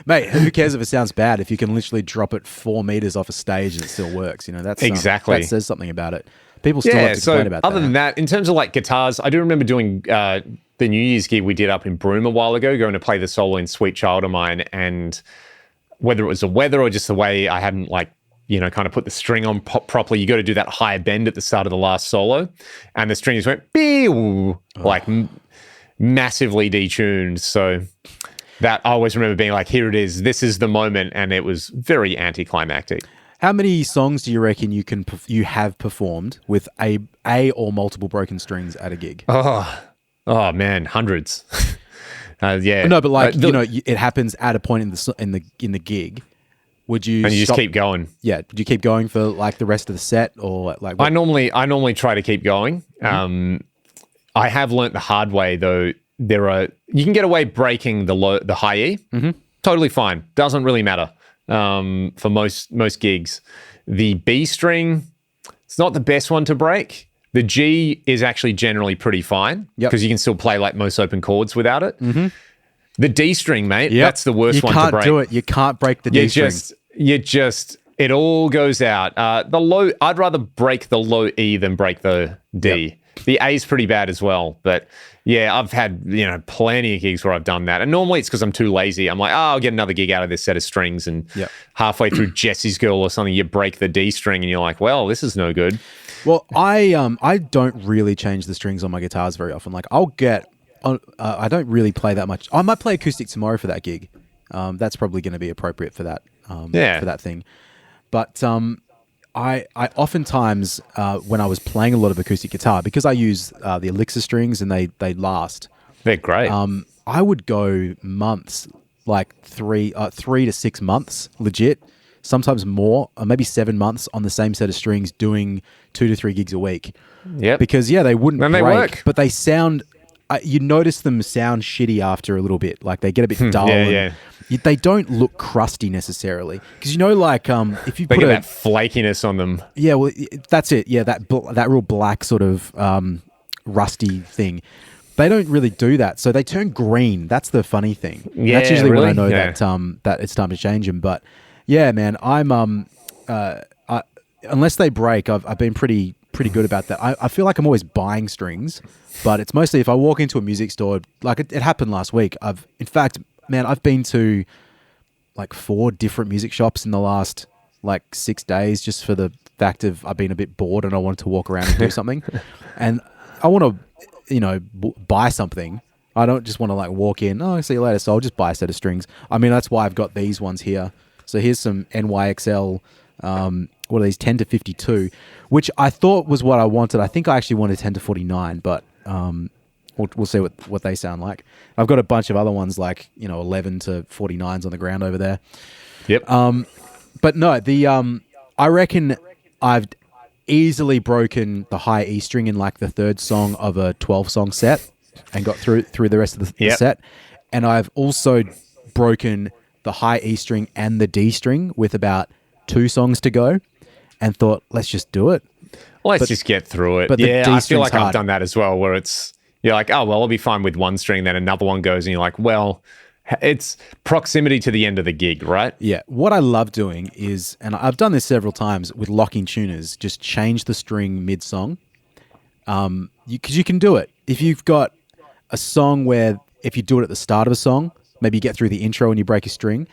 S1: Mate, who cares if it sounds bad if you can literally drop it 4 meters off a stage and it still works? That's
S2: exactly.
S1: That says something about it. People still have to complain about that.
S2: Other than that, in terms of like guitars, I do remember doing the New Year's gig we did up in Broome a while ago, going to play the solo in Sweet Child of Mine, and whether it was the weather or just the way I hadn't like, kind of put the string on properly, you got to do that higher bend at the start of the last solo, and the string just went like massively detuned. So that I always remember being like, here it is, this is the moment, and it was very anticlimactic.
S1: How many songs do you reckon you have performed with a or multiple broken strings at a gig?
S2: Oh man, hundreds. Yeah.
S1: No, but like it happens at a point in the gig. Would you?
S2: And you just keep going.
S1: Yeah. Would you keep going for like the rest of the set, or like?
S2: I normally try to keep going. Mm-hmm. I have learnt the hard way though. You can get away breaking the high E. Mm-hmm. Totally fine. Doesn't really matter. For most gigs, the B string, it's not the best one to break. The G is actually generally pretty fine because you can still play like most open chords without it. Mm-hmm. The D string, mate, that's the worst one to break.
S1: You can't do it. You can't break the D string.
S2: It all goes out. The low, I'd rather break the low E than break the D. The A is pretty bad as well. But yeah, I've had, plenty of gigs where I've done that. And normally it's because I'm too lazy. I'm like, I'll get another gig out of this set of strings. And halfway through Jesse's Girl or something, you break the D string and you're like, well, this is no good.
S1: Well, I don't really change the strings on my guitars very often. Like I don't really play that much. I might play acoustic tomorrow for that gig. That's probably going to be appropriate for that. For that thing. But I oftentimes when I was playing a lot of acoustic guitar, because I use the Elixir strings and they last.
S2: They're great.
S1: I would go months, like 3 to 6 months, legit. Sometimes more, or maybe 7 months on the same set of strings, doing 2 to 3 gigs a week.
S2: Yeah.
S1: Because they wouldn't break,
S2: they work,
S1: but they sound. You notice them sound shitty after a little bit. Like they get a bit dull. They don't look crusty necessarily. Because if you
S2: they
S1: put
S2: get that flakiness on them.
S1: Yeah, well, that's it. Yeah, that real black sort of rusty thing. They don't really do that. So they turn green. That's the funny thing.
S2: Yeah,
S1: that's usually
S2: really?
S1: when I know that it's time to change them. But yeah, man, I'm unless they break, I've been pretty good about that. I feel like I'm always buying strings, but it's mostly if I walk into a music store, like it happened last week. I've been to like 4 different music shops in the last 6 days just for the fact of I've been a bit bored and I wanted to walk around and do something. And I want to, buy something. I don't just want to walk in, see you later. So I'll just buy a set of strings. I mean, that's why I've got these ones here. So here's some NYXL, what are these, 10 to 52, which I thought was what I wanted. I think I actually wanted 10 to 49, but we'll see what they sound like. I've got a bunch of other ones 11 to 49s on the ground over there.
S2: Yep.
S1: But no, I reckon I've easily broken the high E string in the third song of a 12-song set and got through the rest of the set. And I've also broken the high E string and the D string with about 2 songs to go and thought, let's just do it.
S2: Let's just get through it.
S1: But
S2: I feel like I've done that as well, where you're like, oh, well, I'll be fine with one string, then another one goes, and you're like, well, it's proximity to the end of the gig, right?
S1: Yeah. What I love doing is, and I've done this several times with locking tuners, just change the string mid-song. Because you can do it. If you've got a song where if you do it at the start of a song, maybe you get through the intro and you break a string,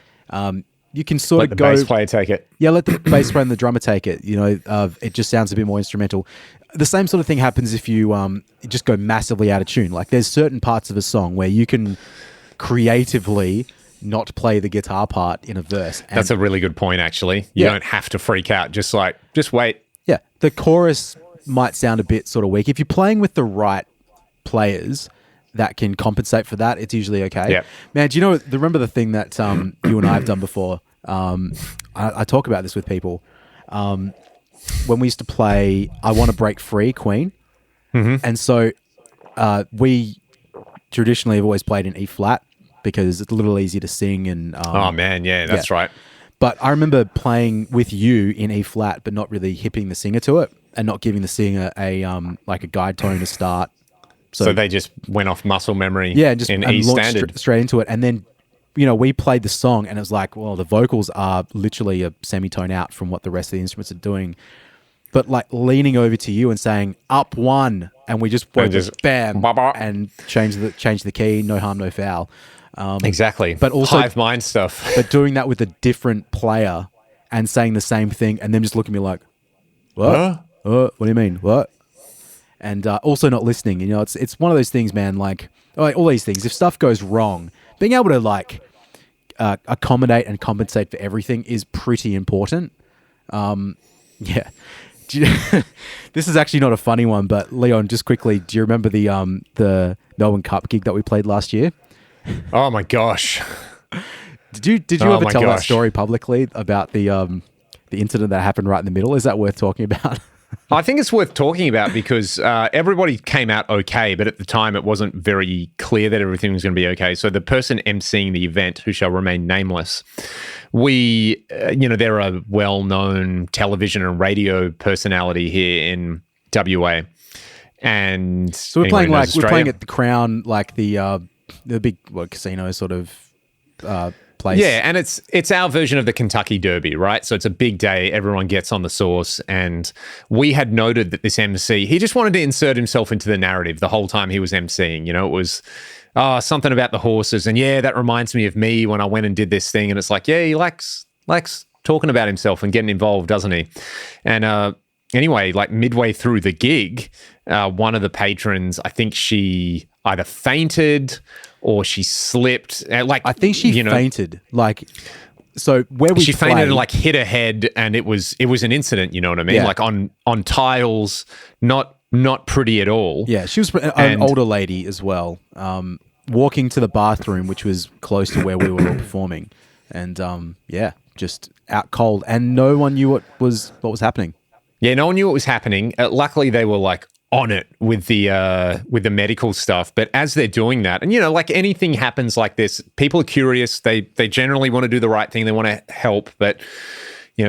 S1: you can sort of go...
S2: Let the bass player take it.
S1: Yeah, let the bass player and the drummer take it. It just sounds a bit more instrumental. The same sort of thing happens if you just go massively out of tune. There's certain parts of a song where you can creatively not play the guitar part in a verse.
S2: That's a really good point, actually. You don't have to freak out. Just wait.
S1: Yeah, the chorus might sound a bit sort of weak. If you're playing with the right players that can compensate for that, it's usually okay.
S2: Yeah.
S1: Man, do you remember the thing that you and I have done before? I talk about this with people. When we used to play I Want to Break Free, Queen.
S2: Mm-hmm.
S1: And so we traditionally have always played in E flat because it's a little easier to sing. And
S2: oh, man, yeah, that's right.
S1: But I remember playing with you in E flat, but not really hipping the singer to it and not giving the singer a guide tone to start.
S2: So they just went off muscle memory
S1: and
S2: E standard.
S1: Straight into it. And then, we played the song and it was like, well, the vocals are literally a semitone out from what the rest of the instruments are doing. But leaning over to you and saying up 1, and we just bam and change the key, no harm, no foul.
S2: Exactly.
S1: But also
S2: hive mind stuff.
S1: But doing that with a different player and saying the same thing and them just looking at me like, what?
S2: Huh?
S1: What do you mean? What? And also not listening. It's one of those things, man, all these things. If stuff goes wrong, being able to accommodate and compensate for everything is pretty important. Yeah. This is actually not a funny one, but Leon, just quickly, do you remember the Melbourne Cup gig that we played last year?
S2: Oh my gosh!
S1: Did you ever tell that story publicly about the incident that happened right in the middle? Is that worth talking about?
S2: I think it's worth talking about because everybody came out okay, but at the time it wasn't very clear that everything was going to be okay. So the person emceeing the event, who shall remain nameless, they're a well-known television and radio personality here in WA. And
S1: so we're playing we're playing at the Crown, the big casino sort of place.
S2: Yeah, and it's our version of the Kentucky Derby, right? So it's a big day. Everyone gets on the sauce. And we had noted that this MC, he just wanted to insert himself into the narrative the whole time he was MCing. You know, it was something about the horses. And yeah, that reminds me of me when I went and did this thing. And it's like, yeah, he likes talking about himself and getting involved, doesn't he? And anyway, like midway through the gig, one of the patrons, I think she either fainted or she slipped.
S1: I think she fainted. Like, so where we
S2: she fainted and like hit her head, and it was an incident. You know what I mean?
S1: Yeah.
S2: Like on tiles, not pretty at all.
S1: Yeah, she was an older lady as well, walking to the bathroom, which was close to where we were all performing, and just out cold, and no one knew what was happening.
S2: Yeah, no one knew what was happening. Luckily, they were like on it with the medical stuff. But as they're doing that, and like anything happens like this, people are curious. They generally want to do the right thing. They want to help. But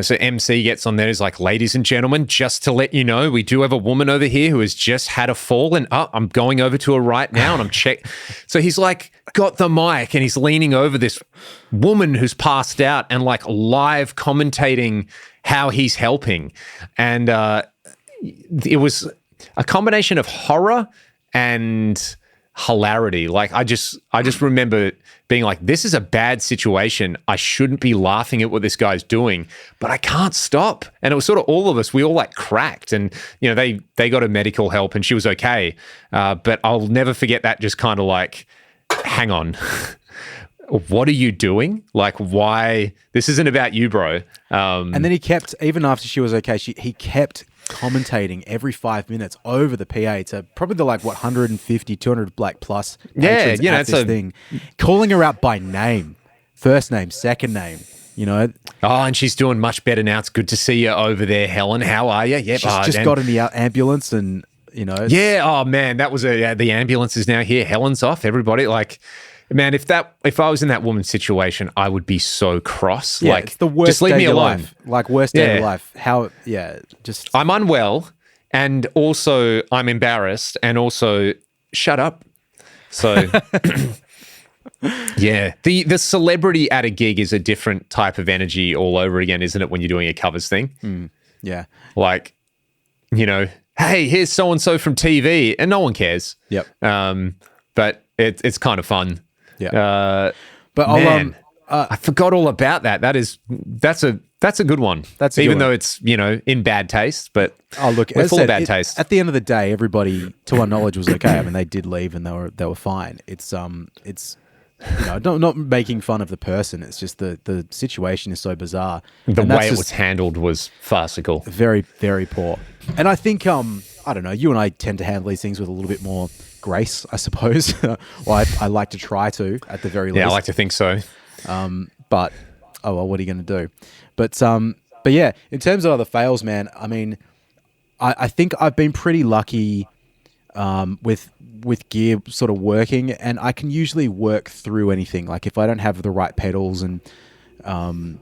S2: so MC gets on there. Is like, ladies and gentlemen, just to let you know, we do have a woman over here who has just had a fall, and I'm going over to her right now, and I'm check. So he's like got the mic, and he's leaning over this woman who's passed out, and like live commentating how he's helping, and it was a combination of horror and hilarity. Like I just remember being like, this is a bad situation. I shouldn't be laughing at what this guy's doing, but I can't stop. And it was sort of all of us, we all like cracked, and they got her medical help and she was okay. But I'll never forget that, just kind of like, hang on. What are you doing? Like, why? This isn't about you, bro.
S1: And then he kept, even after she was okay, he kept commentating every 5 minutes over the PA to probably the 150, 200 plus patrons at this thing, calling her out by name, first name, second name. Oh,
S2: and she's doing much better now. It's good to see you over there, Helen. How are you? Yep.
S1: She's just got in the ambulance, and
S2: Yeah. Oh man, that was the ambulance is now here. Helen's off. Everybody man, if I was in that woman's situation, I would be so cross.
S1: Yeah, it's the worst.
S2: Just leave me alone.
S1: Worst day of life.
S2: I'm unwell, and also I'm embarrassed, and also shut up. So, yeah, the celebrity at a gig is a different type of energy all over again, isn't it? When you're doing a covers thing,
S1: yeah,
S2: like hey, here's so and so from TV, and no one cares.
S1: Yep.
S2: But it's kind of fun.
S1: Yeah. But
S2: I forgot all about that. That's a good one. Even though it's in bad taste, but
S1: look,
S2: we're full of bad taste.
S1: At the end of the day, everybody, to our knowledge, was okay. I mean, they did leave and they were fine. It's not making fun of the person. It's just the situation is so bizarre.
S2: The way it was handled was farcical.
S1: Very, very poor. And I think I don't know. You and I tend to handle these things with a little bit more grace, I suppose. Well, I like to try to, at the very least.
S2: Yeah, I like to think so.
S1: But oh well, what are you going to do? But yeah, in terms of other fails, man, I mean, I think I've been pretty lucky with gear sort of working, and I can usually work through anything. Like if I don't have the right pedals and the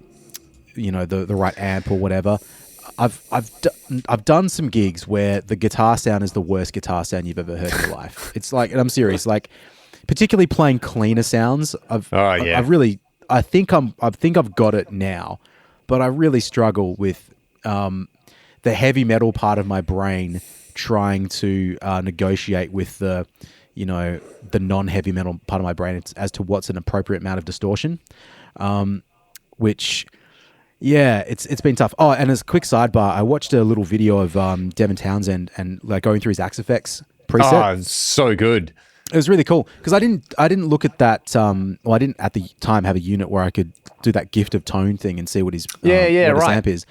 S1: right amp or whatever. I've done some gigs where the guitar sound is the worst guitar sound you've ever heard in your life. It's like, and I'm serious, like particularly playing cleaner sounds. I think I've got it now, but I really struggle with the heavy metal part of my brain trying to negotiate with the non-heavy metal part of my brain as to what's an appropriate amount of distortion, which. Yeah, it's been tough. Oh, and as a quick sidebar, I watched a little video of Devin Townsend and like going through his Axe Effects preset.
S2: Oh, so good.
S1: It was really cool because I didn't look at that. I didn't at the time have a unit where I could do that gift of tone thing and see what his his amp is.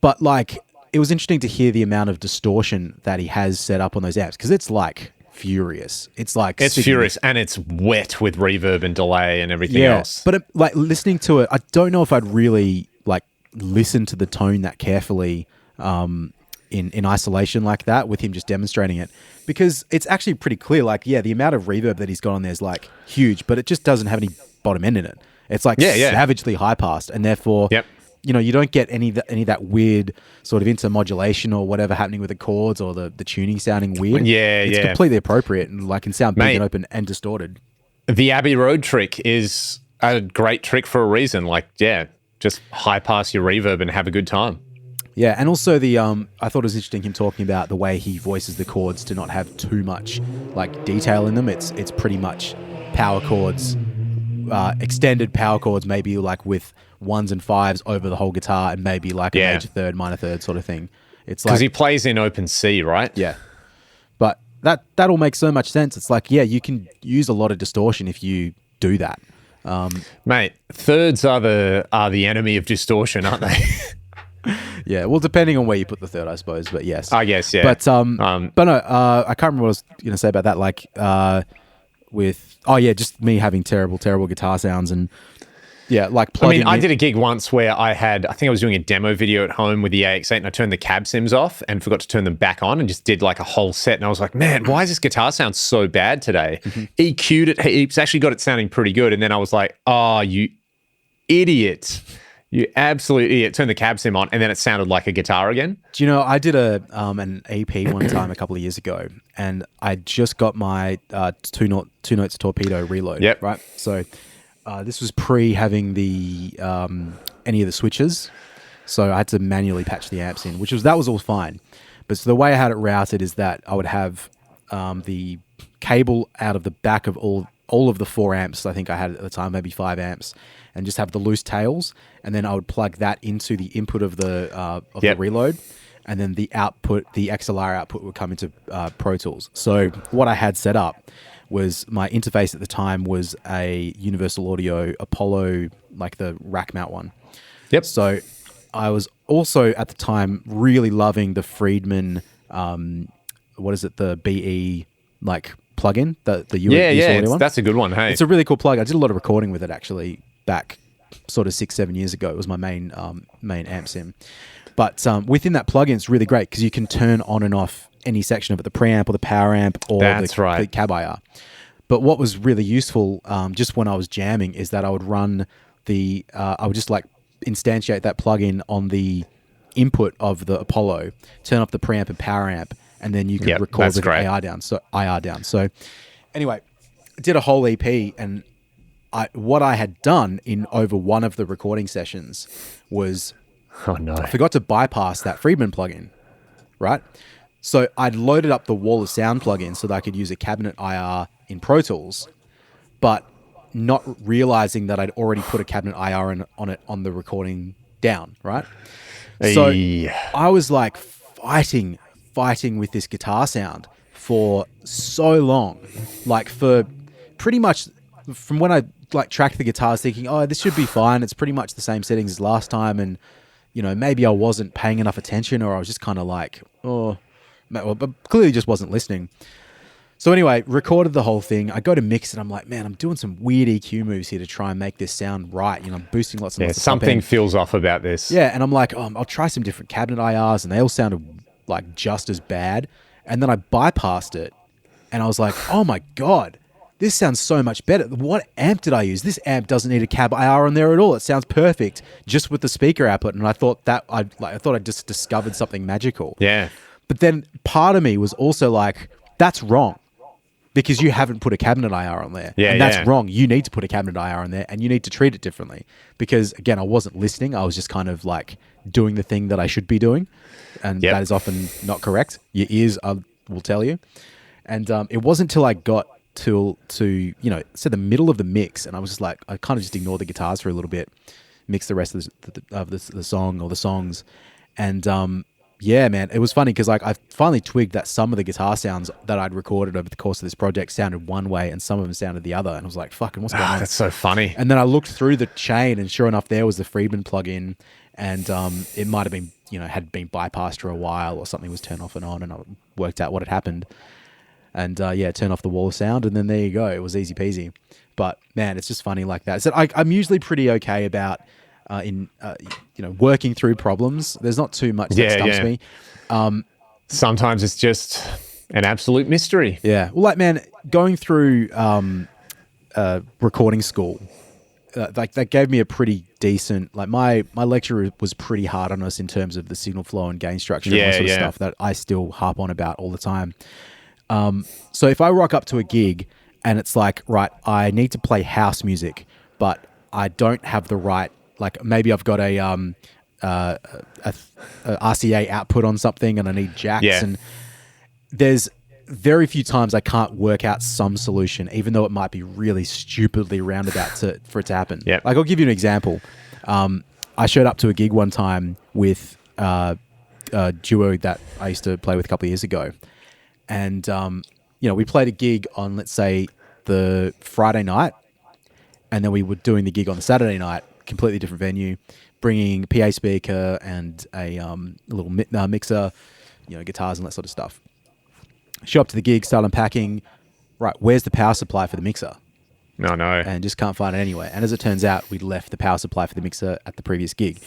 S1: But like, it was interesting to hear the amount of distortion that he has set up on those amps because it's like furious. It's
S2: furious, and it's wet with reverb and delay and everything else.
S1: But like listening to it, I don't know if I'd really like listen to the tone that carefully in isolation like that with him just demonstrating it, because it's actually pretty clear. Like, yeah, the amount of reverb that he's got on there is like huge, but it just doesn't have any bottom end in it. It's like savagely high passed, and therefore, you don't get any of that weird sort of intermodulation or whatever happening with the chords or the tuning sounding weird. It's completely appropriate and like can sound big and open and distorted.
S2: The Abbey Road trick is a great trick for a reason. Like, yeah, just high pass your reverb and have a good time.
S1: Yeah, and also the I thought it was interesting him talking about the way he voices the chords to not have too much like detail in them. It's pretty much power chords, extended power chords, maybe like with 1s and 5s over the whole guitar, and maybe like a major third, minor third sort of thing. It's like,
S2: because he plays in open C, right?
S1: Yeah, but that all makes so much sense. It's like, yeah, you can use a lot of distortion if you do that.
S2: Mate, thirds are the enemy of distortion, aren't they?
S1: Yeah, well, depending on where you put the third, I suppose. But yes,
S2: I guess, yeah.
S1: But no, I can't remember what I was going to say about that. Like, just me having terrible guitar sounds, and yeah, like plugging.
S2: I did a gig once where I think I was doing a demo video at home with the AX8, and I turned the cab sims off and forgot to turn them back on, and just did like a whole set. And I was like, man, why does this guitar sound so bad today? EQ'd it. He's actually got it sounding pretty good. And then I was like, oh, you idiot. You absolute idiot. Turned the cab sim on, and then it sounded like a guitar again.
S1: Do you know, I did an EP one time a couple of years ago, and I just got my two notes torpedo reload.
S2: Yep.
S1: Right? So this was pre having the any of the switches, so I had to manually patch the amps in, that was all fine. But so the way I had it routed is that I would have the cable out of the back of all of the 4 amps I think I had at the time, maybe 5 amps, and just have the loose tails, and then I would plug that into the input of the the reload, and then the output, the XLR output, would come into Pro Tools. So what I had set up was, my interface at the time was a Universal Audio Apollo, like the rack mount one.
S2: Yep.
S1: So I was also at the time really loving the Friedman, the BE like plugin, the US one.
S2: That's a good one. Hey,
S1: it's a really cool plug. I did a lot of recording with it actually back sort of 6-7 years ago. It was my main amp sim. But within that plugin, it's really great because you can turn on and off any section of it, the preamp or the power amp or the cab IR. But what was really useful just when I was jamming is that I would run I would just like instantiate that plugin on the input of the Apollo, turn off the preamp and power amp, and then you could record with IR down. So anyway, I did a whole EP, and what I had done in over one of the recording sessions was I forgot to bypass that Friedman plugin, right? So I'd loaded up the Wall of Sound plugin so that I could use a cabinet IR in Pro Tools, but not realizing that I'd already put a cabinet IR on it on the recording down, right? So I was like fighting with this guitar sound for so long, like for pretty much from when I like tracked the guitars thinking, oh, this should be fine. It's pretty much the same settings as last time. And, you know, maybe I wasn't paying enough attention, or I was just kind of like, but clearly just wasn't listening. So anyway, recorded the whole thing. I go to mix and I'm like, man, I'm doing some weird EQ moves here to try and make this sound right. You know, I'm boosting lots and lots of
S2: something feels off about this.
S1: Yeah, and I'm like, I'll try some different cabinet IRs, and they all sounded like just as bad. And then I bypassed it, and I was like, oh my God, this sounds so much better. What amp did I use? This amp doesn't need a cab IR on there at all. It sounds perfect just with the speaker output. And I thought I thought I just discovered something magical.
S2: Yeah.
S1: But then part of me was also like, that's wrong, because you haven't put a cabinet IR on there.
S2: Yeah,
S1: and that's wrong. You need to put a cabinet IR on there, and you need to treat it differently. Because again, I wasn't listening. I was just kind of like doing the thing that I should be doing. And that is often not correct. Your ears will tell you. And it wasn't until I got to the middle of the mix, and I was just like, I kind of just ignored the guitars for a little bit, mix the rest of the song or the songs, and yeah, man, it was funny because like I finally twigged that some of the guitar sounds that I'd recorded over the course of this project sounded one way, and some of them sounded the other, and I was like, fucking, what's going on?
S2: That's so funny.
S1: And then I looked through the chain, and sure enough, there was the Friedman plugin, and it might have been, had been bypassed for a while, or something was turned off and on, and I worked out what had happened. And turn off the Wall of Sound, and then there you go. It was easy peasy. But man, it's just funny like that. So I'm usually pretty okay about working through problems. There's not too much that stumps me.
S2: Sometimes it's just an absolute mystery.
S1: Yeah. Well, like, man, going through recording school, that gave me a pretty decent, like my lecturer was pretty hard on us in terms of the signal flow and gain structure and all sort of stuff that I still harp on about all the time. So if I rock up to a gig and it's like, right, I need to play house music but I don't have the right, like maybe I've got a RCA output on something and I need jacks, and there's very few times I can't work out some solution, even though it might be really stupidly roundabout for it to happen.
S2: Yep.
S1: Like I'll give you an example. I showed up to a gig one time with a duo that I used to play with a couple of years ago, and we played a gig on, let's say, the Friday night, and then we were doing the gig on the Saturday night, completely different venue, bringing PA speaker and a little mixer, guitars and that sort of stuff. Show up to the gig, start unpacking. Right, where's the power supply for the mixer?
S2: No.
S1: And just can't find it anywhere. And as it turns out, we'd left the power supply for the mixer at the previous gig.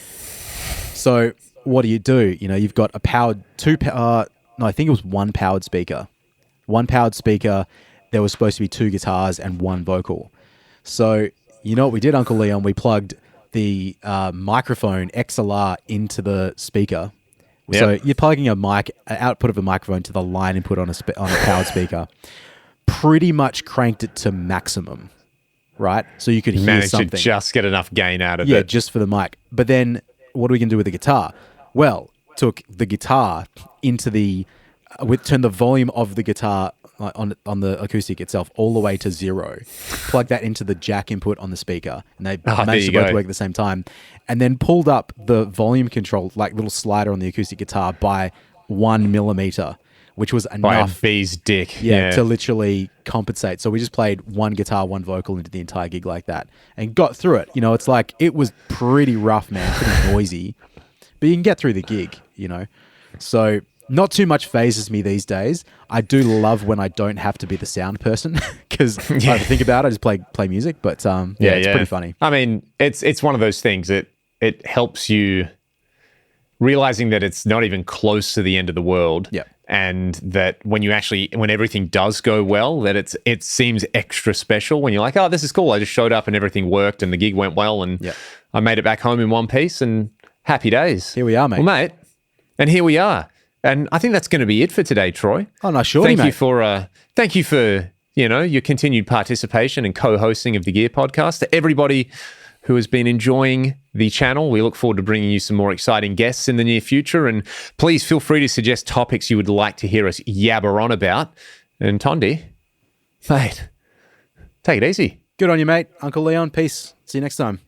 S1: So what do? You've got a powered I think it was one powered speaker. One powered speaker. There was supposed to be 2 guitars and 1 vocal. So you know what we did, Uncle Leon? We plugged the microphone XLR into the speaker. Yep. So you're plugging an output of a microphone to the line input on a powered speaker. Pretty much cranked it to maximum, right? So you could hear something.
S2: Managed to just get enough gain out of it.
S1: Yeah, just for the mic. But then what are we going to do with the guitar? Well, took the guitar into turned the volume of the guitar on the acoustic itself all the way to 0. Plug that into the jack input on the speaker, and they managed to both work at the same time. And then pulled up the volume control, like little slider on the acoustic guitar, by 1 millimeter, which was enough.
S2: By a bee's dick.
S1: Yeah, to literally compensate. So we just played 1 guitar, 1 vocal into the entire gig like that, and got through it. It's like, it was pretty rough, man, pretty noisy, but you can get through the gig, So not too much phases me these days. I do love when I don't have to be the sound person, because I have to think about it. I just play music, but it's pretty funny.
S2: I mean, it's one of those things that it helps you realizing that it's not even close to the end of the world.
S1: Yeah.
S2: And that when everything does go well, that it seems extra special when you're like, oh, this is cool. I just showed up and everything worked and the gig went well and I made it back home in one piece and happy days.
S1: Here we are, mate.
S2: Well, mate, and here we are. And I think that's going to be it for today, Troy.
S1: Oh, no, surely,
S2: mate. Thank you for your continued participation and co-hosting of the Gear Podcast. To everybody who has been enjoying the channel, we look forward to bringing you some more exciting guests in the near future. And please feel free to suggest topics you would like to hear us yabber on about. And Tondi, mate, take it easy.
S1: Good on you, mate. Uncle Leon, peace. See you next time.